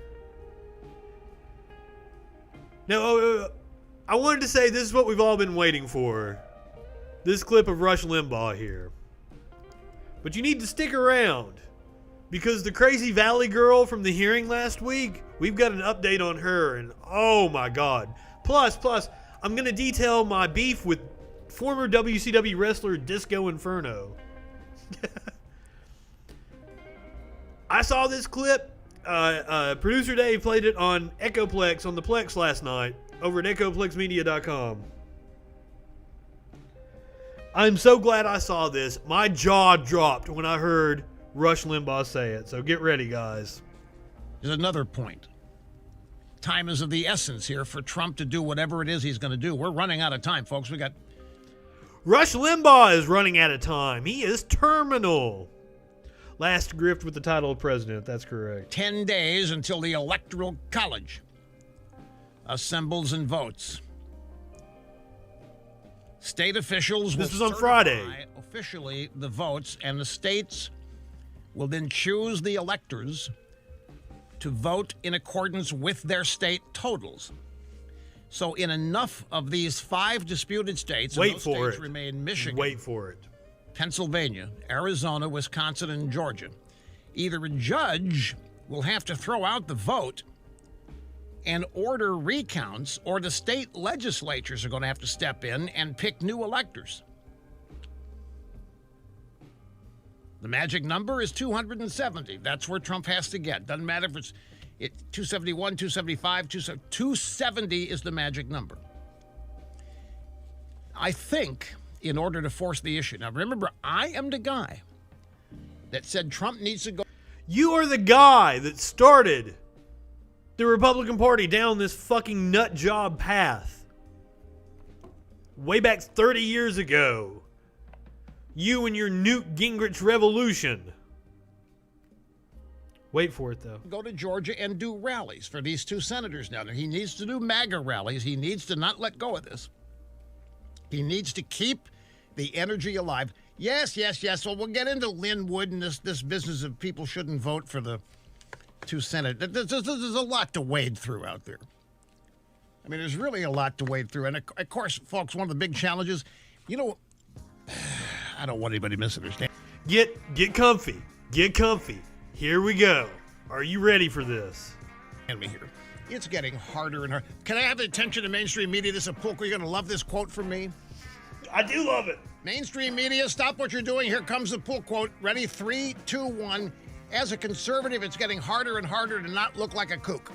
Now, I wanted to say this is what we've all been waiting for. This clip of Rush Limbaugh here. But you need to stick around. Because the crazy Valley girl from the hearing last week, we've got an update on her, and oh my God. Plus, I'm going to detail my beef with former WCW wrestler Disco Inferno. I saw this clip. Producer Dave played it on Echoplex on the Plex last night over at echoplexmedia.com. I'm so glad I saw this. My jaw dropped when I heard Rush Limbaugh say it. So get ready, guys. There's another point. Time is of the essence here for Trump to do whatever it is he's going to do. We're running out of time, folks. We got Rush Limbaugh is running out of time. He is terminal. Last grift with the title of president. That's correct. 10 days until the Electoral College assembles and votes. State officials will This was on Friday. Officially the votes, and the states will then choose the electors to vote in accordance with their state totals. So in enough of these 5 disputed states, Wait and those for states it. remain Michigan, Wait for it. Pennsylvania, Arizona, Wisconsin, and Georgia, either a judge will have to throw out the vote and order recounts, or the state legislatures are going to have to step in and pick new electors. The magic number is 270. That's where Trump has to get. Doesn't matter if it's 271, 275, 270 is the magic number. I think in order to force the issue. Now, remember, I am the guy that said Trump needs to go. You are the guy that started the Republican Party down this fucking nut job path. Way back 30 years ago. You and your Newt Gingrich revolution. Wait for it, though. Go to Georgia and do rallies for these two senators now. He needs to do MAGA rallies. He needs to not let go of this. He needs to keep the energy alive. Yes. Well, we'll get into Linwood and this business of people shouldn't vote for the two senators. There's a lot to wade through out there. I mean, there's really a lot to wade through. And, of course, folks, one of the big challenges, I don't want anybody to misunderstand. Get comfy. Get comfy. Here we go. Are you ready for this? Me here. It's getting harder and harder. Can I have the attention of mainstream media? This is a Pulk. You're going to love this quote from me. I do love it. Mainstream media, stop what you're doing. Here comes the Pulk quote. Ready? 3, 2, 1. As a conservative, it's getting harder and harder to not look like a kook.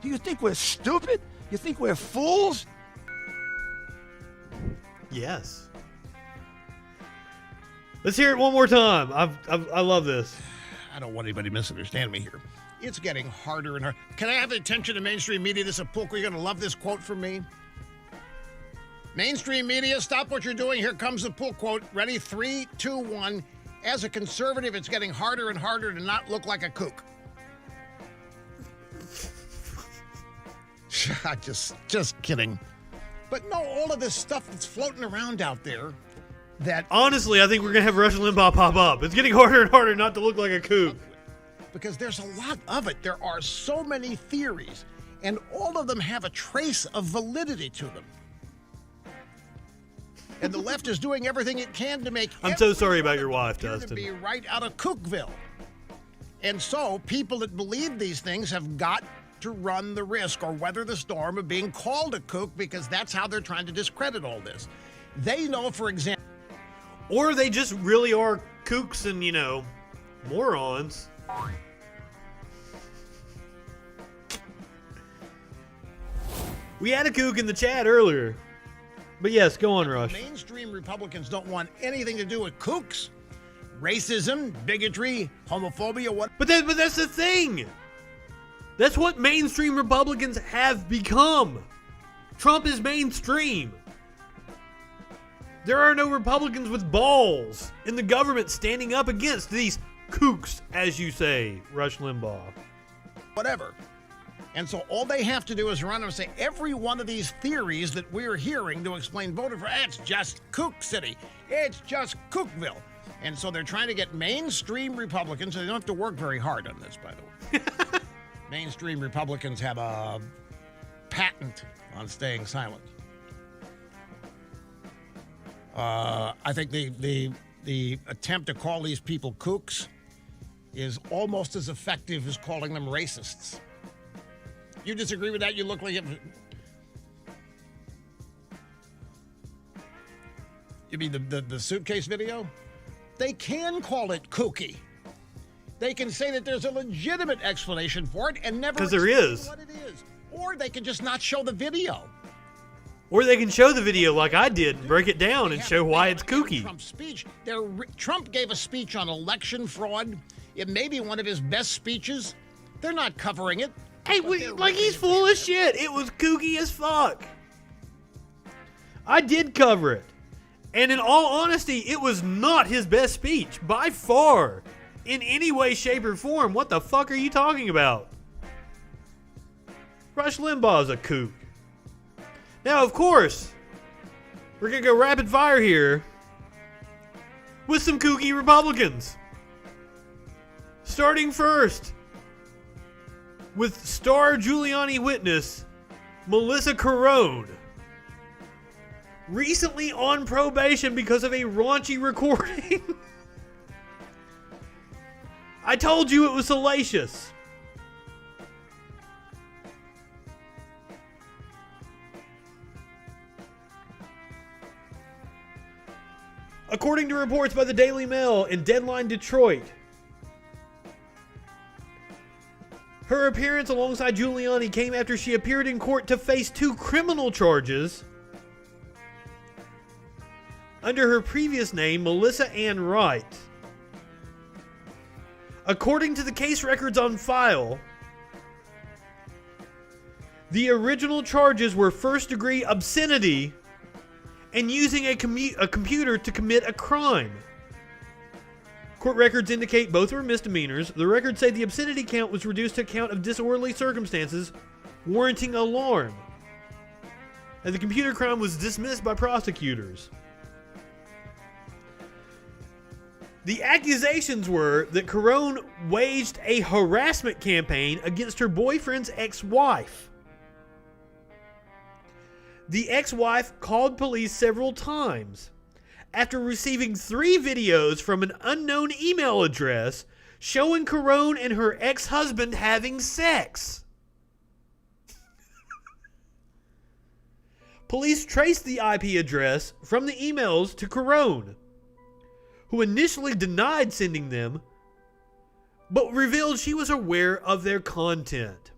Do you think we're stupid? You think we're fools? Yes. Let's hear it one more time. I love this. I don't want anybody to misunderstand me here. It's getting harder and harder. Can I have the attention of mainstream media? This is a Pulk. You're going to love this quote from me. Mainstream media, stop what you're doing. Here comes the Pulk quote. Ready? 3, 2, 1. As a conservative, it's getting harder and harder to not look like a kook. Just kidding. But no, all of this stuff that's floating around out there that... Honestly, I think we're going to have Rush Limbaugh pop up. It's getting harder and harder not to look like a kook. Because there's a lot of it. There are so many theories, and all of them have a trace of validity to them. And the left is doing everything it can to make... I'm so sorry about your wife, Dustin. ...to be right out of Cookville. And so people that believe these things have got to run the risk or weather the storm of being called a kook, because that's how they're trying to discredit all this. They know, for example... Or they just really are kooks and, morons. We had a kook in the chat earlier. But yes, go on, Rush. Mainstream Republicans don't want anything to do with kooks, racism, bigotry, homophobia, what... But that's the thing. That's what mainstream Republicans have become. Trump is mainstream. There are no Republicans with balls in the government standing up against these kooks, as you say, Rush Limbaugh. Whatever. And so all they have to do is run and say every one of these theories that we're hearing to explain voter fraud, it's just Kook City. It's just Cookville. And so they're trying to get mainstream Republicans, so they don't have to work very hard on this, by the way. Mainstream Republicans have a patent on staying silent. I think the attempt to call these people kooks is almost as effective as calling them racists. You disagree with that? You look like it. You mean the suitcase video? They can call it kooky. They can say that there's a legitimate explanation for it and never because there is what it is. Or they can just not show the video. Or they can show the video like I did, break it down, and show why it's kooky. Trump's speech. Trump gave a speech on election fraud. It may be one of his best speeches. They're not covering it. Hey, he's full of shit. It was kooky as fuck. I did cover it. And in all honesty, it was not his best speech, by far. In any way, shape, or form. What the fuck are you talking about? Rush Limbaugh's a kook. Now, of course, we're going to go rapid fire here with some kooky Republicans. Starting first with star Giuliani witness Melissa Carone. Recently on probation because of a raunchy recording. I told you it was salacious. According to reports by the Daily Mail and Deadline Detroit, her appearance alongside Giuliani came after she appeared in court to face 2 criminal charges under her previous name, Melissa Ann Wright. According to the case records on file, the original charges were first-degree obscenity and using a computer to commit a crime. Court records indicate both were misdemeanors. The records say the obscenity count was reduced to a count of disorderly circumstances warranting alarm, and the computer crime was dismissed by prosecutors. The accusations were that Carone waged a harassment campaign against her boyfriend's ex-wife. The ex-wife called police several times after receiving 3 videos from an unknown email address showing Carone and her ex-husband having sex. Police traced the IP address from the emails to Carone, who initially denied sending them, but revealed she was aware of their content.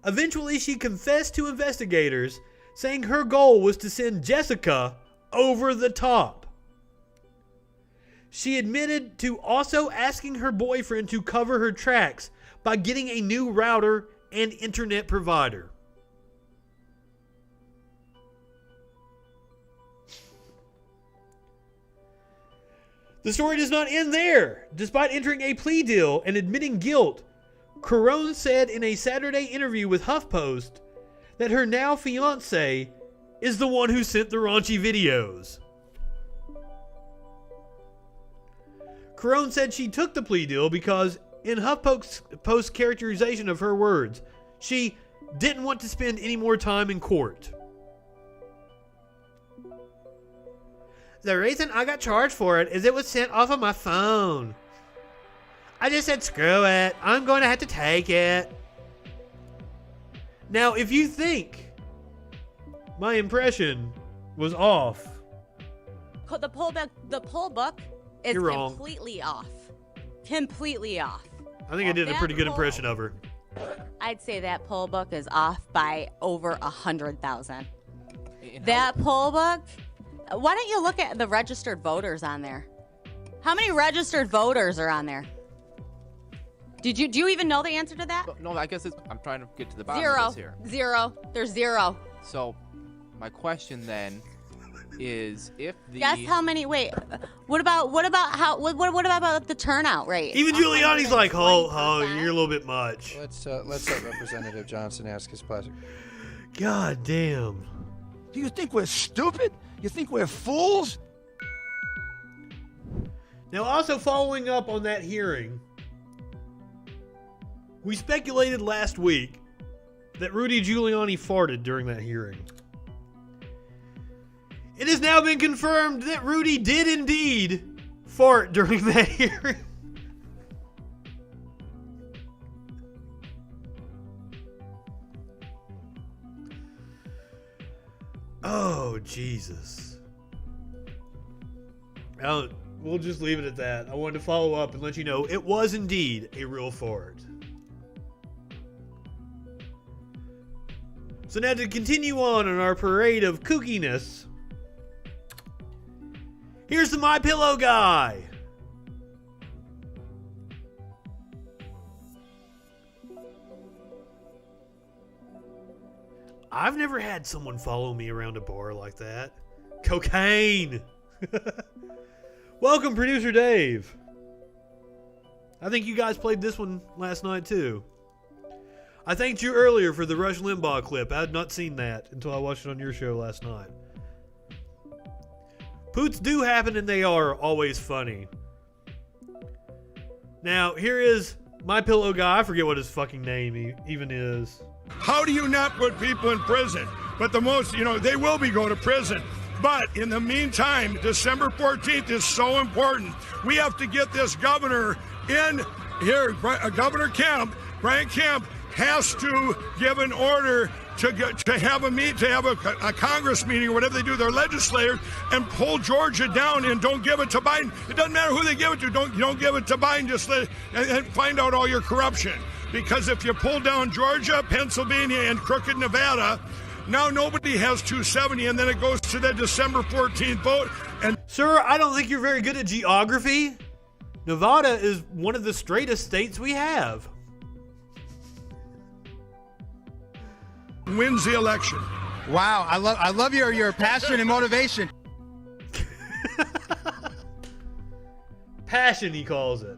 Eventually, she confessed to investigators, saying her goal was to send Jessica over the top. She admitted to also asking her boyfriend to cover her tracks by getting a new router and internet provider. The story does not end there. Despite entering a plea deal and admitting guilt, Carone said in a Saturday interview with HuffPost that her now fiancé is the one who sent the raunchy videos. Carone said she took the plea deal because, in HuffPost's characterization of her words, she didn't want to spend any more time in court. The reason I got charged for it is it was sent off of my phone. I just said, screw it. I'm going to have to take it. Now, if you think my impression was off, the poll book is You're wrong. completely off. Completely off. I think I did a pretty good impression of her. I'd say that poll book is off by over 100,000. That poll book. Why don't you look at the registered voters on there? How many registered voters are on there? Do you even know the answer to that? No, I guess I'm trying to get to the bottom Zero. of this here. Zero. There's 0. So, my question then is if the Guess how many? Wait. What about the turnout rate? Even Giuliani's like, oh, you're a little bit much. Let's let Representative Johnson ask his question. God damn. Do you think we're stupid? You think we're fools? Now, also following up on that hearing, we speculated last week that Rudy Giuliani farted during that hearing. It has now been confirmed that Rudy did indeed fart during that hearing. Oh, Jesus. We'll just leave it at that. I wanted to follow up and let you know it was indeed a real fart. So now to continue on our parade of kookiness, here's the MyPillow guy. I've never had someone follow me around a bar like that. Cocaine! Welcome, Producer Dave. I think you guys played this one last night, too. I thanked you earlier for the Rush Limbaugh clip. I had not seen that until I watched it on your show last night. Poots do happen, and they are always funny. Now, here is MyPillow guy. I forget what his fucking name even is. How do you not put people in prison? But the most, they will be going to prison. But in the meantime, December 14th is so important. We have to get this governor in here. Governor Kemp, Brian Kemp, has to give an order to have a Congress meeting or whatever they do, their legislators, and pull Georgia down and don't give it to Biden. It doesn't matter who they give it to. Don't give it to Biden. Just and find out all your corruption. Because if you pull down Georgia, Pennsylvania, and crooked Nevada, now nobody has 270, and then it goes to the December 14th vote. And sir, I don't think you're very good at geography. Nevada is one of the straightest states we have. Wins the election. Wow, I love your passion and motivation. Passion, he calls it.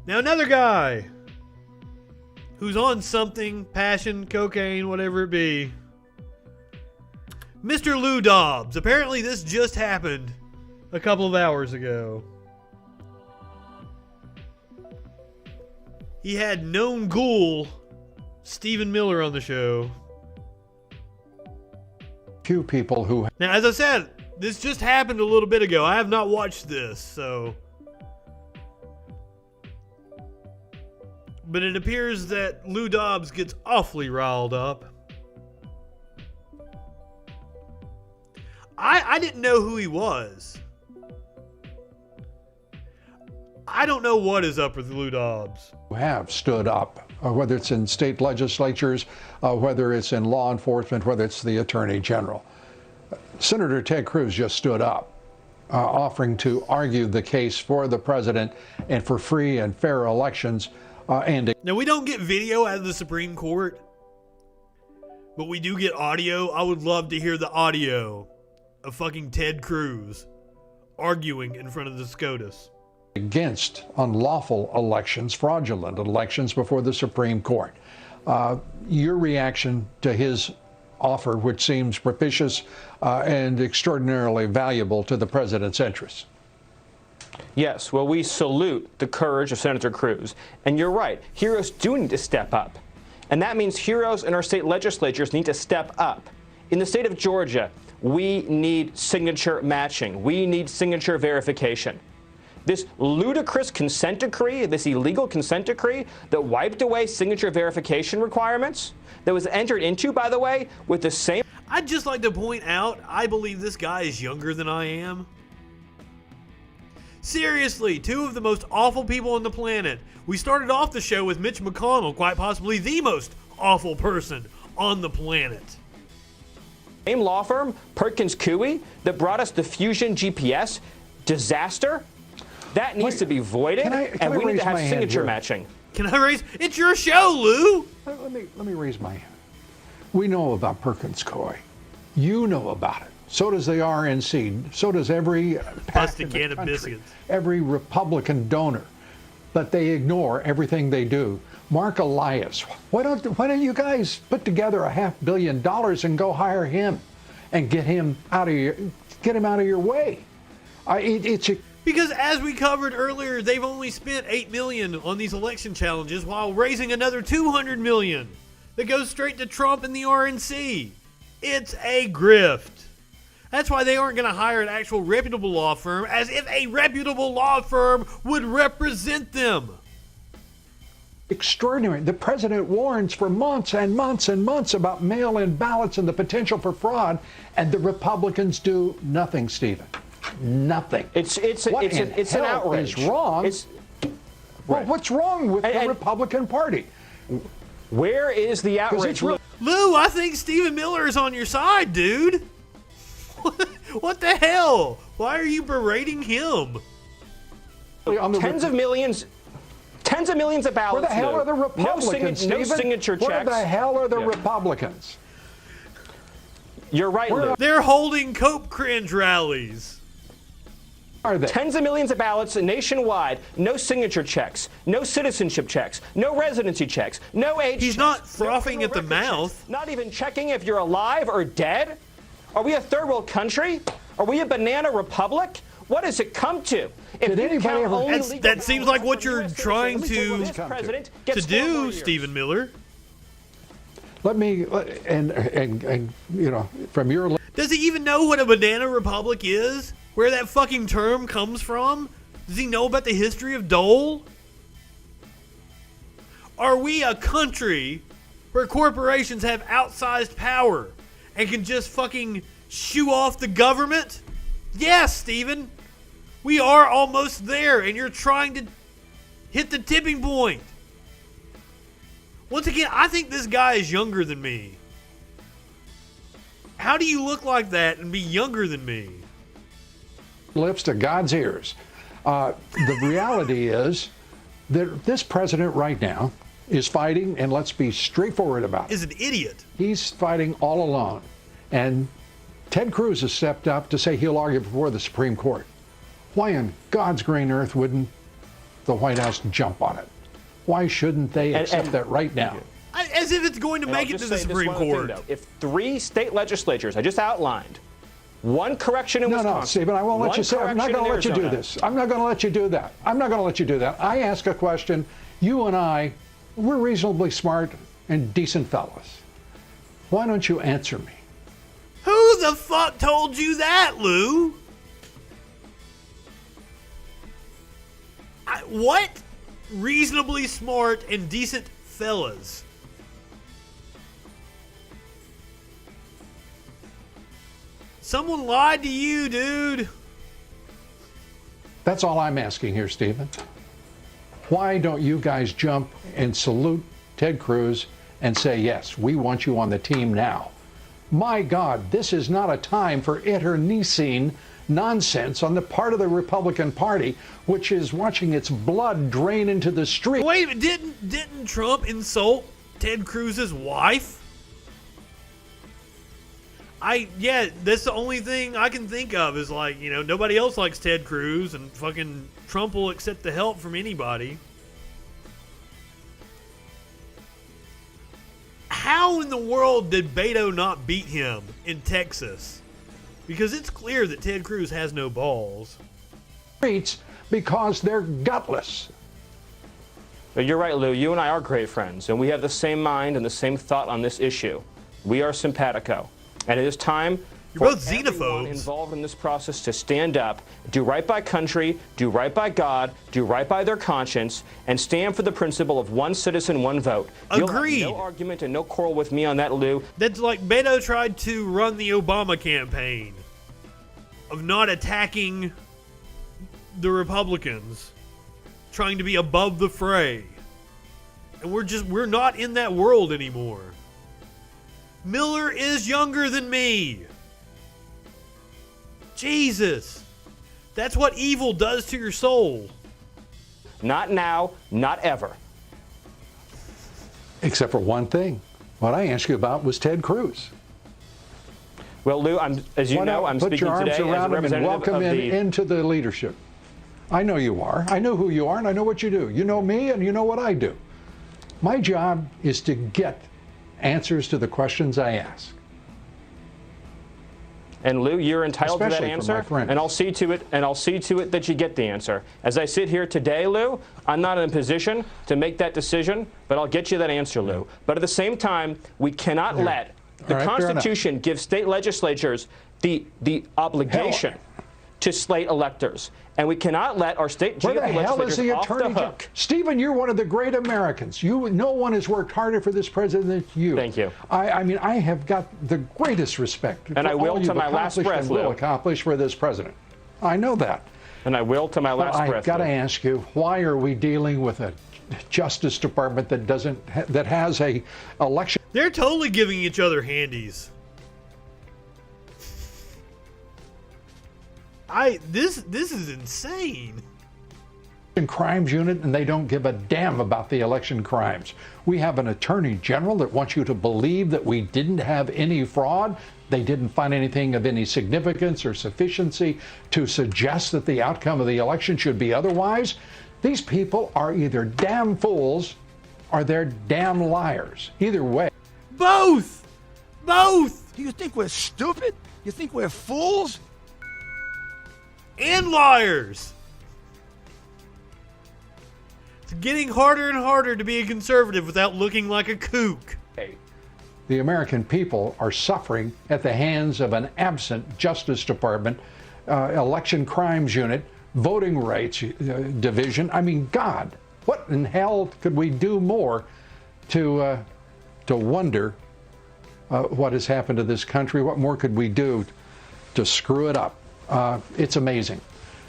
Now another guy who's on something, passion, cocaine, whatever it be. Mr. Lou Dobbs. Apparently this just happened a couple of hours ago. He had known ghoul Stephen Miller on the show. Few people who... Now, as I said, this just happened a little bit ago. I have not watched this, so... But it appears that Lou Dobbs gets awfully riled up. I didn't know who he was. I don't know what is up with Lou Dobbs. Have stood up, whether it's in state legislatures, whether it's in law enforcement, whether it's the Attorney General. Senator Ted Cruz just stood up, offering to argue the case for the president and for free and fair elections. Now, we don't get video out of the Supreme Court, but we do get audio. I would love to hear the audio of fucking Ted Cruz arguing in front of the SCOTUS. Against unlawful elections, fraudulent elections before the Supreme Court. Your reaction to his offer, which seems propitious and extraordinarily valuable to the president's interests? Yes, well, we salute the courage of Senator Cruz. And you're right, heroes do need to step up. And that means heroes in our state legislatures need to step up. In the state of Georgia, we need signature matching. We need signature verification. This ludicrous consent decree, this illegal consent decree that wiped away signature verification requirements, that was entered into, by the way, with the same... I'd just like to point out, I believe this guy is younger than I am. Seriously, two of the most awful people on the planet. We started off the show with Mitch McConnell, quite possibly the most awful person on the planet. Same law firm, Perkins Coie, that brought us the Fusion GPS disaster, that needs to be voided, and we need to have signature matching. Can I raise? It's your show, Lou. Let me raise my hand. We know about Perkins Coie. You know about it. So does the RNC. So does every every Republican donor. But they ignore everything they do. Mark Elias. Why don't you guys put together $500 million and go hire him and get him out of your way? Because as we covered earlier, they've only spent $8 million on these election challenges while raising another $200 million that goes straight to Trump and the RNC. It's a grift. That's why they aren't going to hire an actual reputable law firm, as if a reputable law firm would represent them. Extraordinary. The president warns for months and months and months about mail-in ballots and the potential for fraud, and the Republicans do nothing, Stephen. Nothing. It's an outrage. Is wrong? Well, what's wrong with the Republican Party? Where is the outrage? Lou, I think Stephen Miller is on your side, dude. What the hell? Why are you berating him? Tens of millions of ballots. Where the hell are the Republicans, no signature checks. Where the hell are the Republicans? You're right, Lou. They're holding Cope Cringe rallies. Are they? Tens of millions of ballots nationwide, no signature checks, no citizenship checks, no residency checks, no age checks. He's not frothing at the mouth. Not even checking if you're alive or dead. Are we a third world country? Are we a banana republic? What does it come to? Did anybody ever? That seems like what you're trying to do, Stephen Miller. Let me and you know, from your. Does he even know what a banana republic is? Where that fucking term comes from? Does he know about the history of Dole? Are we a country where corporations have outsized power and can just fucking shoo off the government? Yes, Steven. We are almost there, and you're trying to hit the tipping point. Once again, I think this guy is younger than me. How do you look like that and be younger than me? Lips to God's ears. The reality is that this president right now is fighting, and let's be straightforward about it. Is an idiot. He's fighting all alone. And Ted Cruz has stepped up to say he'll argue before the Supreme Court. Why in God's green earth wouldn't the White House jump on it? Why shouldn't they accept that right now? As if it's going to make it to the Supreme Court. If 3 state legislatures I just outlined, one correction in Wisconsin. No, Stephen, I won't let you say. I'm not going to let you do this. I'm not going to let you do that. I'm not going to let you do that. I ask a question. You and I, we're reasonably smart and decent fellas. Why don't you answer me? Who the fuck told you that, Lou? What? Reasonably smart and decent fellas. Someone lied to you, dude. That's all I'm asking here, Stephen. Why don't you guys jump and salute Ted Cruz and say, yes, we want you on the team now? My God, this is not a time for internecine nonsense on the part of the Republican Party, which is watching its blood drain into the street. Wait a minute, didn't Trump insult Ted Cruz's wife? Yeah, that's the only thing I can think of is like, you know, nobody else likes Ted Cruz and fucking Trump will accept the help from anybody. How in the world did Beto not beat him in Texas? Because it's clear that Ted Cruz has no balls. Because they're gutless. But you're right, Lou. You and I are great friends, and we have the same mind and the same thought on this issue. We are simpatico. And it is time for everyone involved in this process to stand up, do right by country, do right by God, do right by their conscience, and stand for the principle of one citizen, one vote. Agreed. You'll have no argument and no quarrel with me on that, Lou. That's like Beto tried to run the Obama campaign of not attacking the Republicans, trying to be above the fray. And we're not in that world anymore. Miller is younger than me. Jesus. That's what evil does to your soul. Not now, not ever. Except for one thing. What I asked you about was Ted Cruz. Well, Lou, as you know, I'm speaking today as a representative and welcome of him the... into the leadership. I know you are. I know who you are, and I know what you do. You know me, and you know what I do. My job is to get answers to the questions I ask. And Lou, you're entitled Especially to that answer, from my friends. and I'll see to it that you get the answer. As I sit here today, Lou, I'm not in a position to make that decision, but I'll get you that answer, Lou. But at the same time, we cannot let the Constitution give state legislatures the obligation to slate electors. And we cannot let our state GOP legislators off the hook. Stephen, you're one of the great Americans. No one has worked harder for this president than you. Thank you. I mean, I have got the greatest respect and I will to my last breath, Lou. Will accomplish for this president. I know that. And I will to my last breath. I've got to ask you, why are we dealing with a Justice Department that has a election? They're totally giving each other handies. This is insane. Crimes unit, and they don't give a damn about the election crimes. We have an attorney general that wants you to believe that we didn't have any fraud. They didn't find anything of any significance or sufficiency to suggest that the outcome of the election should be otherwise. These people are either damn fools or they're damn liars. Either way. Both! Both! Do you think we're stupid? You think we're fools? And liars! It's getting harder and harder to be a conservative without looking like a kook. The American people are suffering at the hands of an absent Justice Department, election crimes unit, voting rights division. I mean, God, What in hell could we do more to wonder what has happened to this country? What more could we do to screw it up? It's amazing.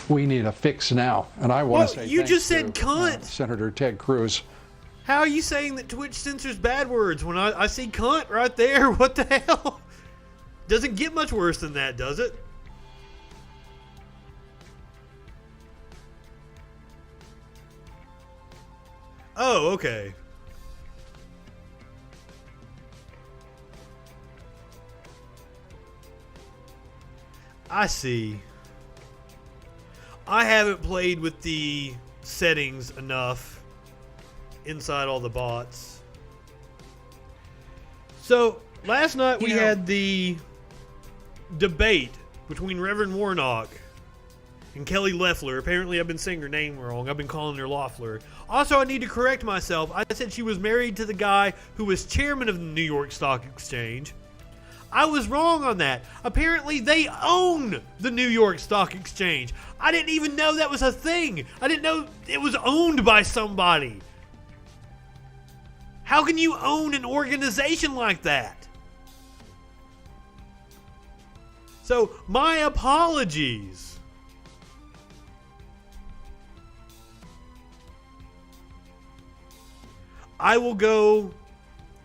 We need a fix now. And I want to say you just said cunt. Senator Ted Cruz. How are you saying that Twitch censors bad words when I see cunt right there? What the hell? Doesn't get much worse than that, does it? Oh, okay. I see. I haven't played with the settings enough inside all the bots. So, last night we had the debate between Reverend Warnock and Kelly Loeffler. Apparently I've been saying her name wrong. I've been calling her Loeffler. Also, I need to correct myself. I said she was married to the guy who was chairman of the New York Stock Exchange. I was wrong on that. Apparently they own the New York Stock Exchange. I didn't even know that was a thing. I didn't know it was owned by somebody. How can you own an organization like that? So, my apologies. I will go,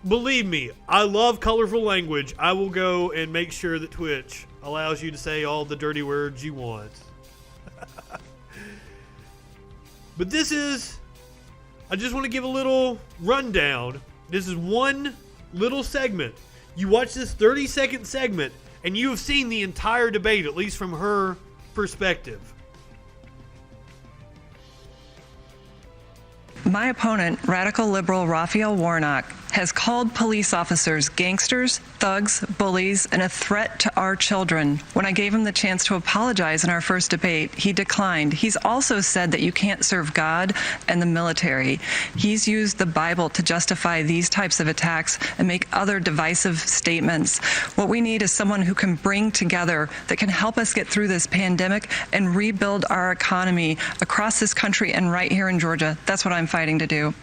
believe me, I love colorful language. I will go and make sure that Twitch allows you to say all the dirty words you want. But this is, I just want to give a little rundown. This is one little segment. You watch this 30-second segment, and you have seen the entire debate, at least from her perspective. My opponent, radical liberal Raphael Warnock, has called police officers gangsters, thugs, bullies, and a threat to our children. When I gave him the chance to apologize in our first debate, he declined. He's also said that you can't serve God and the military. He's used the Bible to justify these types of attacks and make other divisive statements. What we need is someone who can bring together, that can help us get through this pandemic and rebuild our economy across this country and right here in Georgia. That's what I'm fighting to do.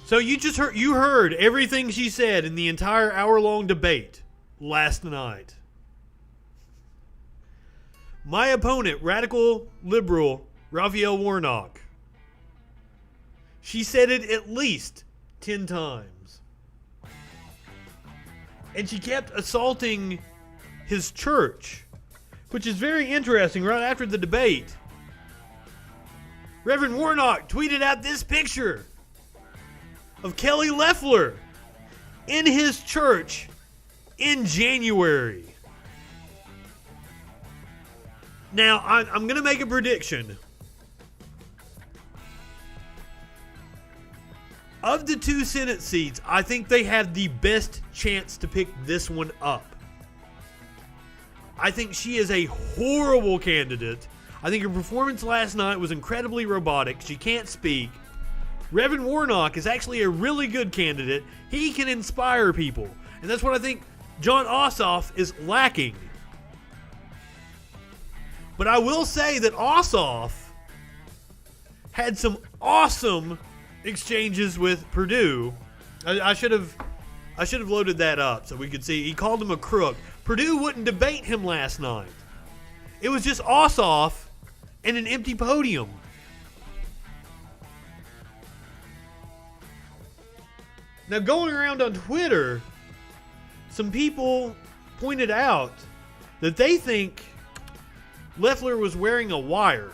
So you heard everything she said in the entire hour-long debate last night. My opponent, radical liberal Raphael Warnock, she said it at least 10 times. And she kept assaulting his church, which is very interesting. Right after the debate, Reverend Warnock tweeted out this picture of Kelly Loeffler in his church in January. Now, I'm going to make a prediction. Of the two Senate seats, I think they have the best chance to pick this one up. I think she is a horrible candidate. I think her performance last night was incredibly robotic. She can't speak. Reverend Warnock is actually a really good candidate. He can inspire people. And that's what I think Jon Ossoff is lacking. But I will say that Ossoff had some awesome exchanges with Perdue. I should have loaded that up so we could see. He called him a crook. Perdue wouldn't debate him last night. It was just Ossoff and an empty podium. Now, going around on Twitter, some people pointed out that they think Loeffler was wearing a wire.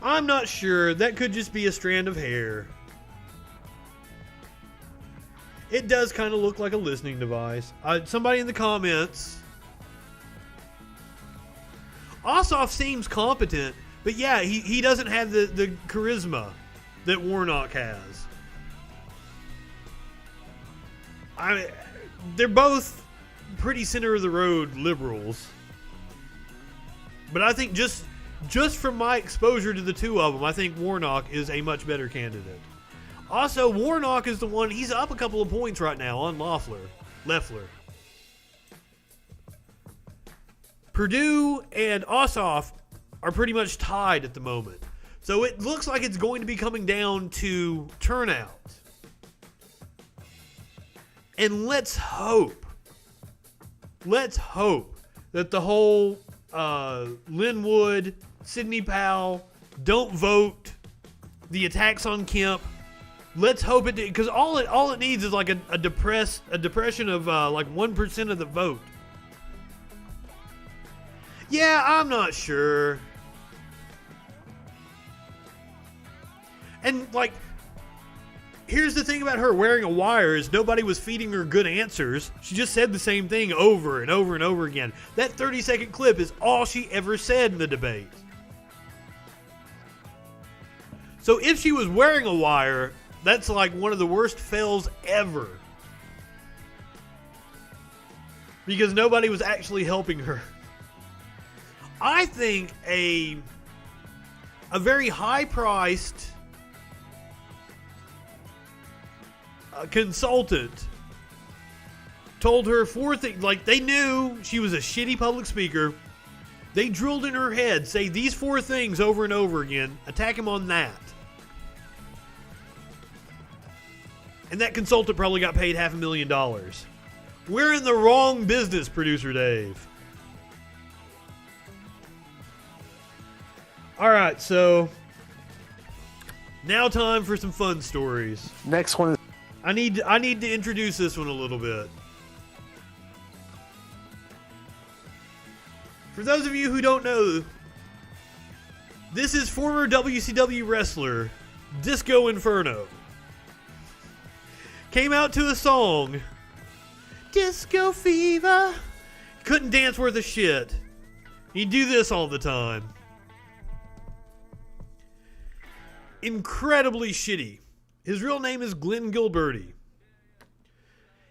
I'm not sure. That could just be a strand of hair. It does kind of look like a listening device. Somebody in the comments. Ossoff seems competent, but yeah, he doesn't have the charisma that Warnock has. They're both pretty center of the road liberals. But I think just from my exposure to the two of them, I think Warnock is a much better candidate. Also, Warnock is the one, he's up a couple of points right now on Loeffler. Perdue and Ossoff are pretty much tied at the moment. So it looks like it's going to be coming down to turnout. And let's hope that the whole Linwood, Sidney Powell, don't vote, the attacks on Kemp, let's hope it, because all it needs is like a depression of like 1% of the vote. Yeah, I'm not sure. And like, here's the thing about her wearing a wire is nobody was feeding her good answers. She just said the same thing over and over and over again. That 30-second clip is all she ever said in the debate. So if she was wearing a wire, that's like one of the worst fails ever. Because nobody was actually helping her. I think a very high-priced consultant told her 4 things. Like, they knew she was a shitty public speaker. They drilled in her head, say these 4 things over and over again, attack him on that. And that consultant probably got paid $500,000. We're in the wrong business, producer Dave. All right, so now time for some fun stories. Next one is... I need to introduce this one a little bit. For those of you who don't know, this is former WCW wrestler Disco Inferno. Came out to a song, Disco Fever. Couldn't dance worth a shit. He'd do this all the time. Incredibly shitty. His real name is Glenn Gilberti.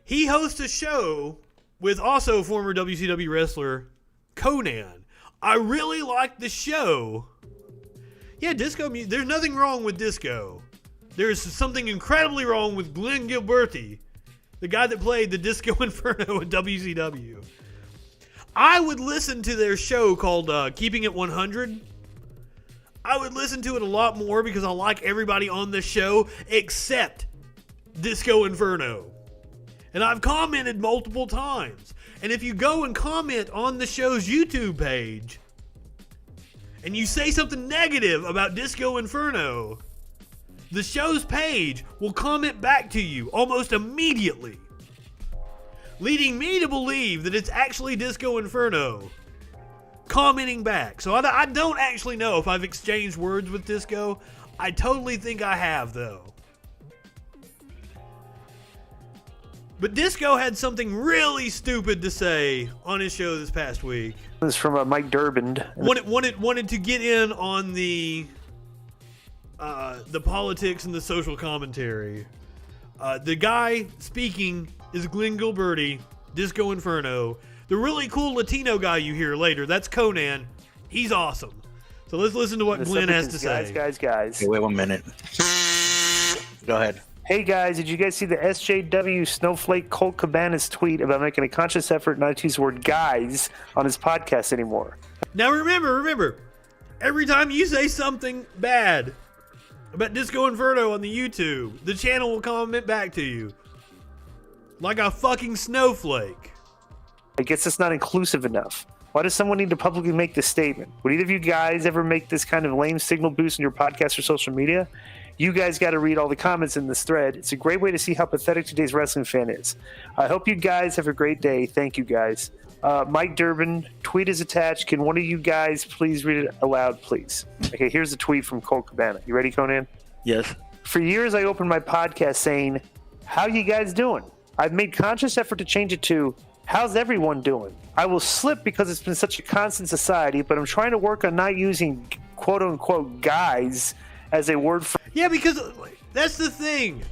He hosts a show with also former WCW wrestler Conan. I really like the show. Yeah, disco music. There's nothing wrong with disco. There's something incredibly wrong with Glenn Gilberti, the guy that played the Disco Inferno in WCW. I would listen to their show called Keeping It 100. I would listen to it a lot more because I like everybody on the show except Disco Inferno. And I've commented multiple times. And if you go and comment on the show's YouTube page and you say something negative about Disco Inferno, the show's page will comment back to you almost immediately, leading me to believe that it's actually Disco Inferno commenting back. So I don't actually know if I've exchanged words with Disco. I totally think I have, though. But Disco had something really stupid to say on his show this past week. This is from Mike Durbin. Wanted to get in on the politics and the social commentary. The guy speaking is Glenn Gilberti, Disco Inferno. The really cool Latino guy you hear later, that's Conan. He's awesome. So let's listen to what Glenn has to say. Guys. Hey, wait 1 minute. Go ahead. Hey guys, did you guys see the SJW Snowflake Colt Cabana's tweet about making a conscious effort not to use the word guys on his podcast anymore? Now remember, every time you say something bad about Disco Inferno on the YouTube, the channel will comment back to you. Like a fucking snowflake. I guess it's not inclusive enough. Why does someone need to publicly make this statement? Would either of you guys ever make this kind of lame signal boost in your podcast or social media? You guys got to read all the comments in this thread. It's a great way to see how pathetic today's wrestling fan is. I hope you guys have a great day. Thank you, guys. Mike Durbin, tweet is attached. Can one of you guys please read it aloud, please? Okay, here's the tweet from Colt Cabana. You ready, Conan? Yes. For years, I opened my podcast saying, how you guys doing? I've made conscious effort to change it to, how's everyone doing? I will slip because it's been such a constant society, but I'm trying to work on not using quote-unquote guys as a word for... Yeah, because that's the thing.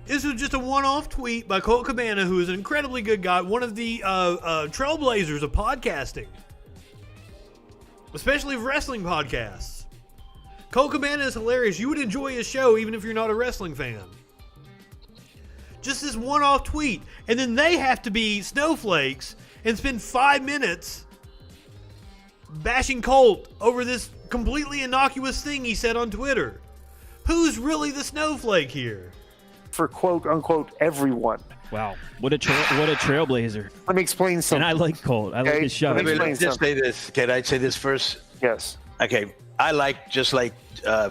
This was just a one-off tweet by Colt Cabana, who is an incredibly good guy, one of the trailblazers of podcasting, especially of wrestling podcasts. Colt Cabana is hilarious. You would enjoy his show even if you're not a wrestling fan. Just this one-off tweet, and then they have to be snowflakes and spend 5 minutes bashing Colt over this completely innocuous thing he said on Twitter. Who's really the snowflake here? For quote unquote everyone. Wow, what a trailblazer. Let me explain something. And I like Colt. I like his show. Let me just say this. Can I say this first? Yes. Okay. I like, just like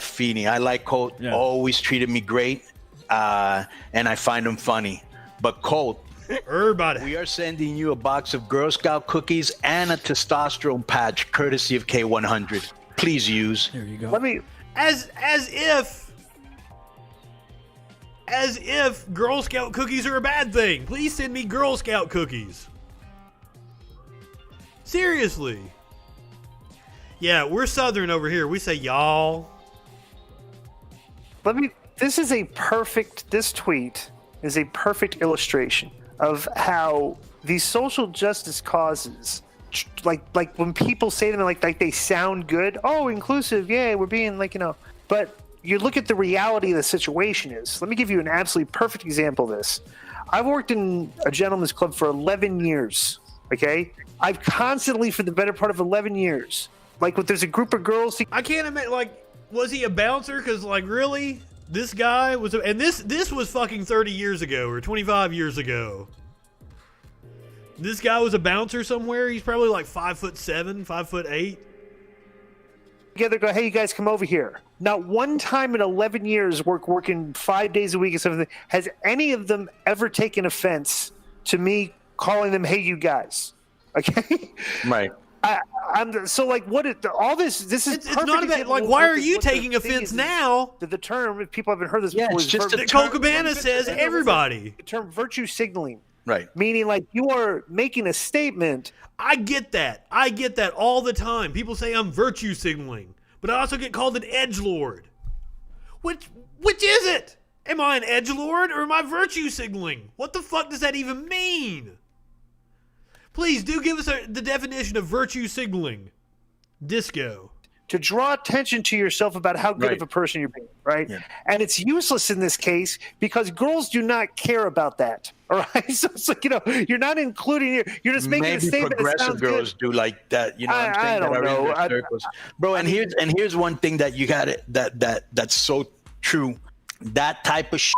Feeney, I like Colt. Yeah. Always treated me great. And I find him funny. But Colt, everybody, we are sending you a box of Girl Scout cookies and a testosterone patch courtesy of K100. Please use. There you go. Let me, as if Girl Scout cookies are a bad thing. Please send me Girl Scout cookies. Seriously. Yeah, we're Southern over here. We say y'all. This tweet is a perfect illustration of how these social justice causes, like when people say them like they sound good. Oh, inclusive, yay, we're being but you look at the reality of the situation is. Let me give you an absolutely perfect example of this. I've worked in a gentleman's club for 11 years, okay? I've constantly, for the better part of 11 years, when there's a group of girls. I can't imagine, was he a bouncer? Because, really? This guy was, and this was fucking 30 years ago or 25 years ago. This guy was a bouncer somewhere. He's probably 5'7", 5'8". Together, go, hey, you guys come over here. Not one time in 11 years working 5 days a week or something has any of them ever taken offense to me calling them, hey, you guys. Okay? Right. I'm so what is all this? This is it's not about why are you taking offense now? The term, if people haven't heard this before, it's just Cole Cabana says everybody. The term virtue signaling, right? Meaning you are making a statement. I get that. I get that all the time. People say I'm virtue signaling, but I also get called an edgelord. Which is it? Am I an edgelord or am I virtue signaling? What the fuck does that even mean? Please do give us the definition of virtue signaling. Disco. To draw attention to yourself about how good of a person you're being, right? Yeah. And it's useless in this case because girls do not care about that. All right, so it's you're not including you're just making a statement. Maybe progressive girls do like that. You know what I'm saying? I don't know. Bro, and here's one thing that you got that's so true. That type of shit,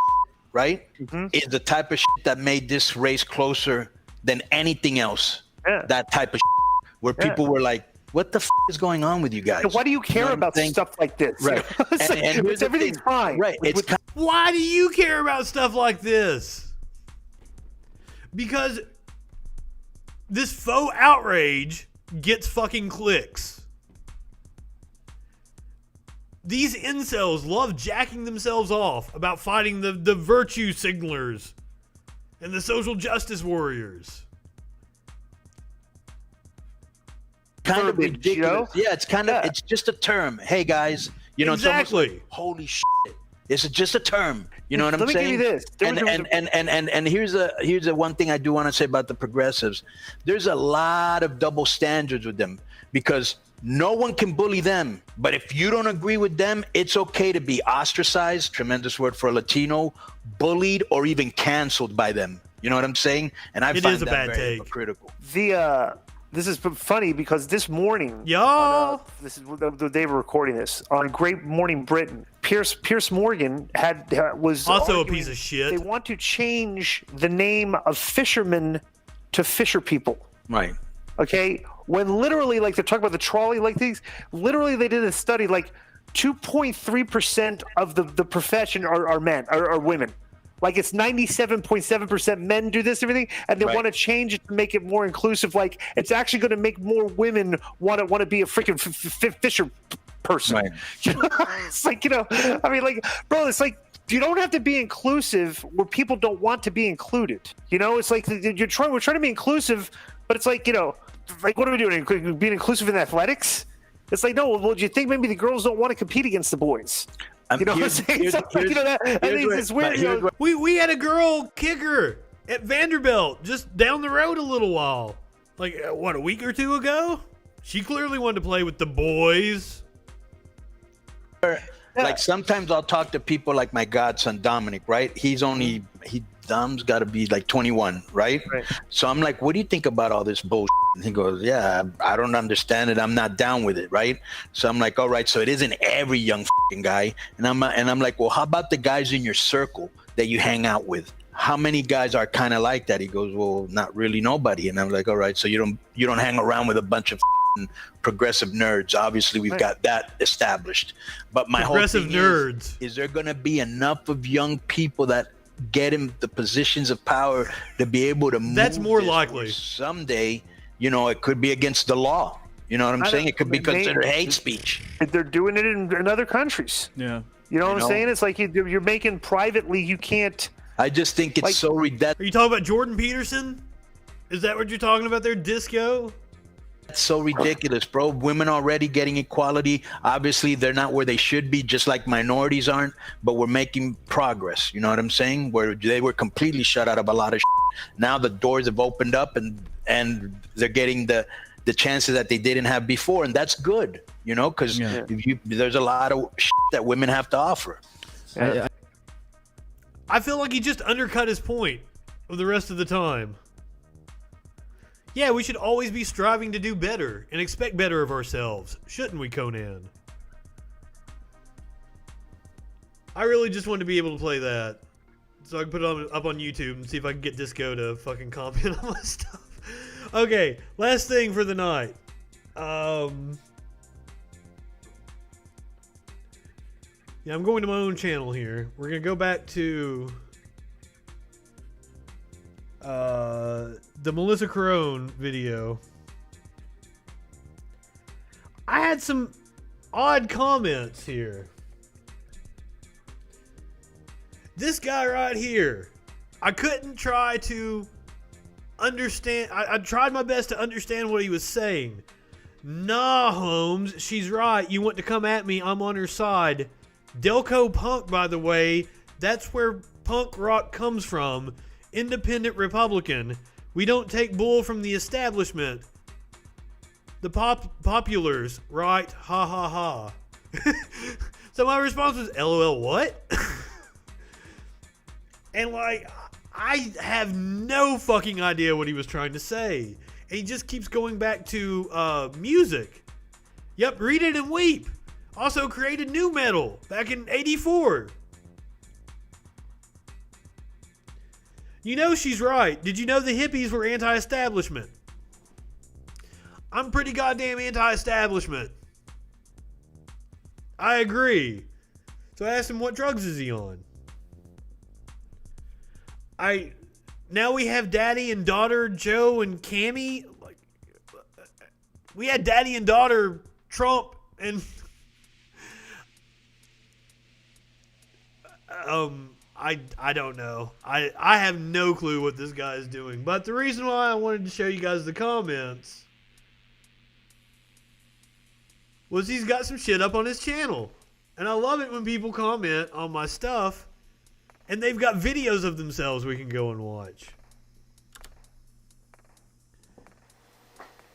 right? Mm-hmm. Is the type of shit that made this race closer than anything else. Yeah. That type of shit, where people were like, what the is going on with you guys? Why do you care about stuff like this? Right. and everything's fine. Right. Why do you care about stuff like this? Because this faux outrage gets fucking clicks. These incels love jacking themselves off about fighting the virtue signalers and the social justice warriors. Kind of ridiculous. Yeah, it's just a term. Hey guys, exactly. Holy shit. It's just a term. You know what I'm saying? Let me give you this. And here's a one thing I do want to say about the progressives. There's a lot of double standards with them because no one can bully them. But if you don't agree with them, it's okay to be ostracized, tremendous word for a Latino, bullied, or even canceled by them. You know what I'm saying? And I find that very hypocritical. This is funny because this morning, this is the day we're recording this on Great Morning Britain. Pierce Morgan was also a piece of shit. They want to change the name of fishermen to fisher people. Right. Okay. When literally, they're talking about the trolley, things. Literally, they did a study. 2.3% of the profession are men, are women. It's 97.7% men do this, everything, and they want to change it to make it more inclusive. It's actually going to make more women want to be a freaking fisher person. Right. It's bro, it's you don't have to be inclusive where people don't want to be included. It's we're trying to be inclusive, but it's what are we doing? Being inclusive in athletics? It's no. Well, do you think maybe the girls don't want to compete against the boys? You know what I'm saying? It's weird. We had a girl kicker at Vanderbilt just down the road a little while. A week or two ago? She clearly wanted to play with the boys. Sometimes I'll talk to people like my godson Dominic, right? Dom's got to be 21, right? So I'm like, what do you think about all this bullshit? And he goes, yeah, I don't understand it. I'm not down with it, right? So I'm like, all right, so it isn't every young guy. And I'm like, well, how about the guys in your circle that you hang out with? How many guys are kind of like that? He goes, well, not really nobody. And I'm like, all right, so you don't hang around with a bunch of progressive nerds. Obviously, we've got that established. But my progressive whole thing nerds. Is there going to be enough of young people that get in the positions of power to be able to move? That's more likely. Someday, it could be against the law. You know what I'm saying? It could be considered hate speech. They're doing it in other countries. Yeah. You know what I'm saying? It's like you're making privately, you can't. I just think it's so ridiculous. Are you talking about Jordan Peterson? Is that what you're talking about there, Disco? That's so ridiculous, bro. Women already getting equality. Obviously, they're not where they should be, just like minorities aren't, but we're making progress. You know what I'm saying? Where they were completely shut out of a lot of shit. Now the doors have opened up and they're getting the chances that they didn't have before, and that's good, because there's a lot of shit that women have to offer. I feel like he just undercut his point of the rest of the time. Yeah, we should always be striving to do better and expect better of ourselves, shouldn't we, Conan? I really just wanted to be able to play that so I can put it up on YouTube and see if I can get Disco to fucking comment on my stuff. Okay, last thing for the night. Yeah, I'm going to my own channel here. We're going to go back to the Melissa Carone video. I had some odd comments here. This guy right here, I couldn't try to understand. I tried my best to understand what he was saying. Nah, Holmes, she's right. You want to come at me, I'm on her side. Delco Punk, by the way, that's where punk rock comes from. Independent Republican. We don't take bull from the establishment. The populars, right? Ha ha ha. So my response was, LOL, what? And I have no fucking idea what he was trying to say. And he just keeps going back to music. Yep, Read It and Weep. Also created new metal back in '84. She's right. Did you know the hippies were anti-establishment? I'm pretty goddamn anti-establishment. I agree. So I asked him, what drugs is he on? Now we have daddy and daughter Joe and Cammie. We had daddy and daughter Trump and I don't know. I have no clue what this guy is doing. But the reason why I wanted to show you guys the comments was he's got some shit up on his channel. And I love it when people comment on my stuff and they've got videos of themselves we can go and watch.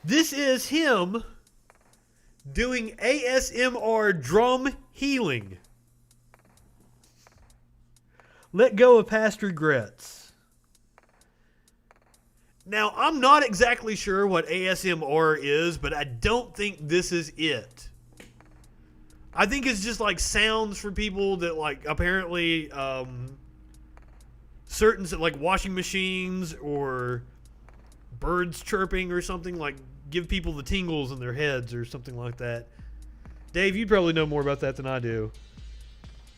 This is him doing ASMR drum healing. Let go of past regrets. Now, I'm not exactly sure what ASMR is, but I don't think this is it. I think it's just like sounds for people that apparently certain washing machines or birds chirping or something give people the tingles in their heads or something like that. Dave, you probably know more about that than I do.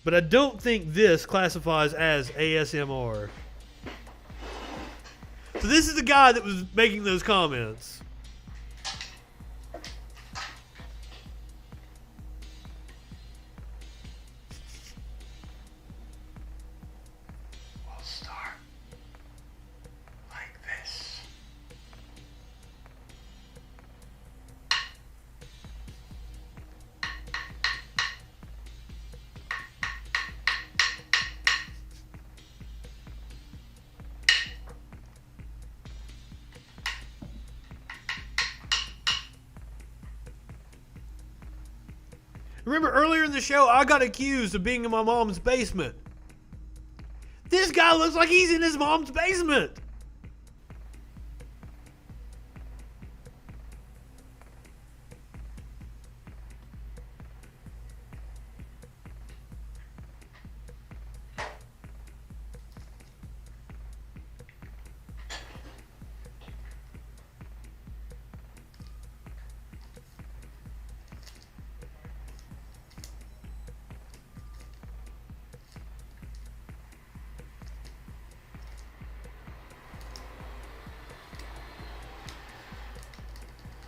But I don't think this classifies as ASMR. So this is the guy that was making those comments. We'll start like this. Remember earlier in the show, I got accused of being in my mom's basement. This guy looks like he's in his mom's basement.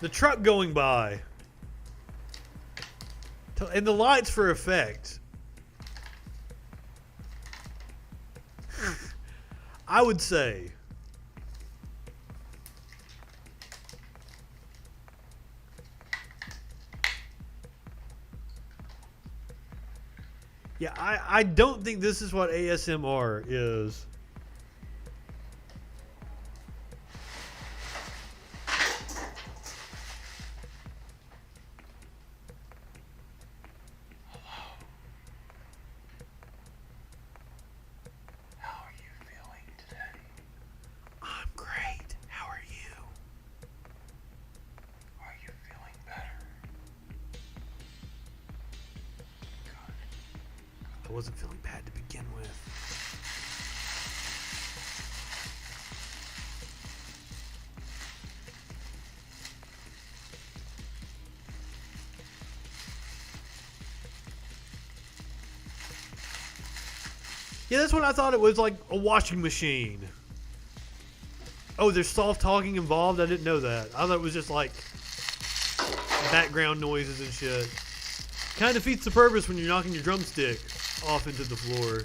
The truck going by. And the lights for effect. I would say. Yeah, I don't think this is what ASMR is. I wasn't feeling bad to begin with. Yeah, that's what I thought it was, like a washing machine. Oh, there's soft talking involved? I didn't know that. I thought it was just like background noises and shit. Kind of defeats the purpose when you're knocking your drumstick off into the floor.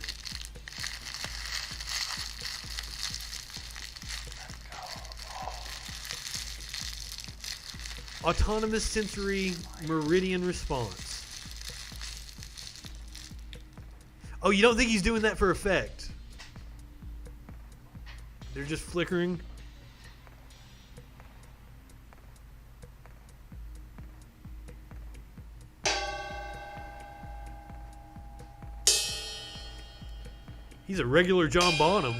Autonomous sensory meridian response. Oh, you don't think he's doing that for effect? They're just flickering? He's a regular John Bonham.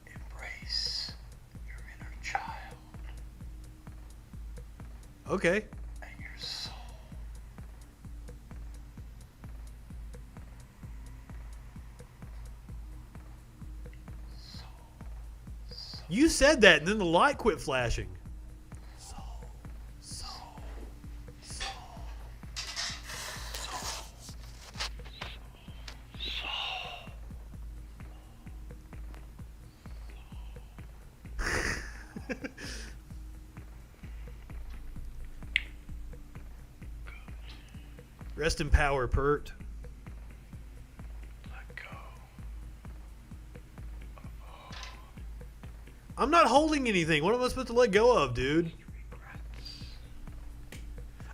Embrace your inner child. Okay. And your soul. You said that, and then the light quit flashing. Rest in power, Pert. Let go. I'm not holding anything. What am I supposed to let go of, dude?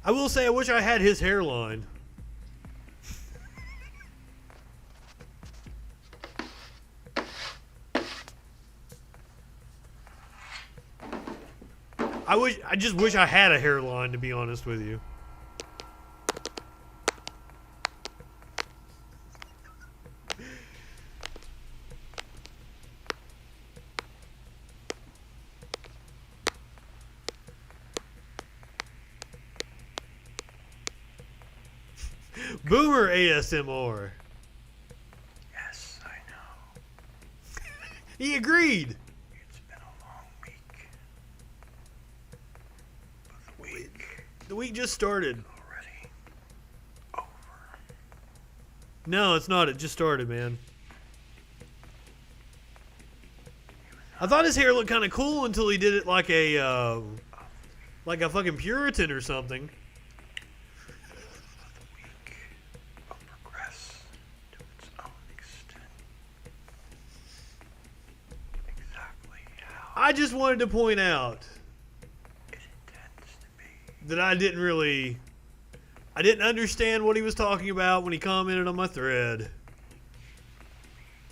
I will say I wish I had his hairline. I just wish I had a hairline, to be honest with you. Boomer ASMR. Yes, I know. He agreed. It's been a long week. But The week just started. Already over. No, it's not. It just started, man. I thought his hair looked kind of cool until he did it like a fucking Puritan or something. Progress to its own extent. Exactly how I just wanted to point out it intends to be. that I didn't understand what he was talking about when he commented on my thread.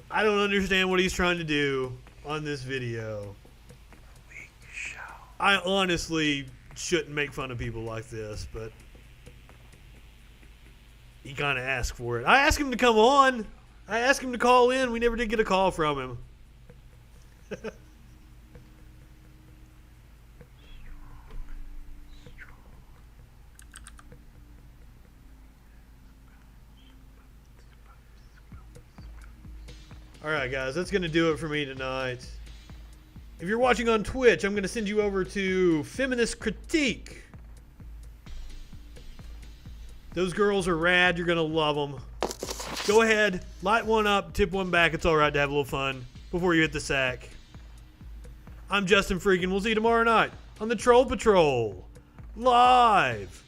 I don't understand what he's trying to do on this video. I honestly shouldn't make fun of people like this, but he kind of asked for it. I asked him to come on. I asked him to call in. We never did get a call from him. Alright, guys, that's going to do it for me tonight. If you're watching on Twitch, I'm going to send you over to Feminist Critique. Those girls are rad. You're going to love them. Go ahead, light one up, tip one back. It's alright to have a little fun before you hit the sack. I'm Justin Freakin. We'll see you tomorrow night on the Troll Patrol. Live.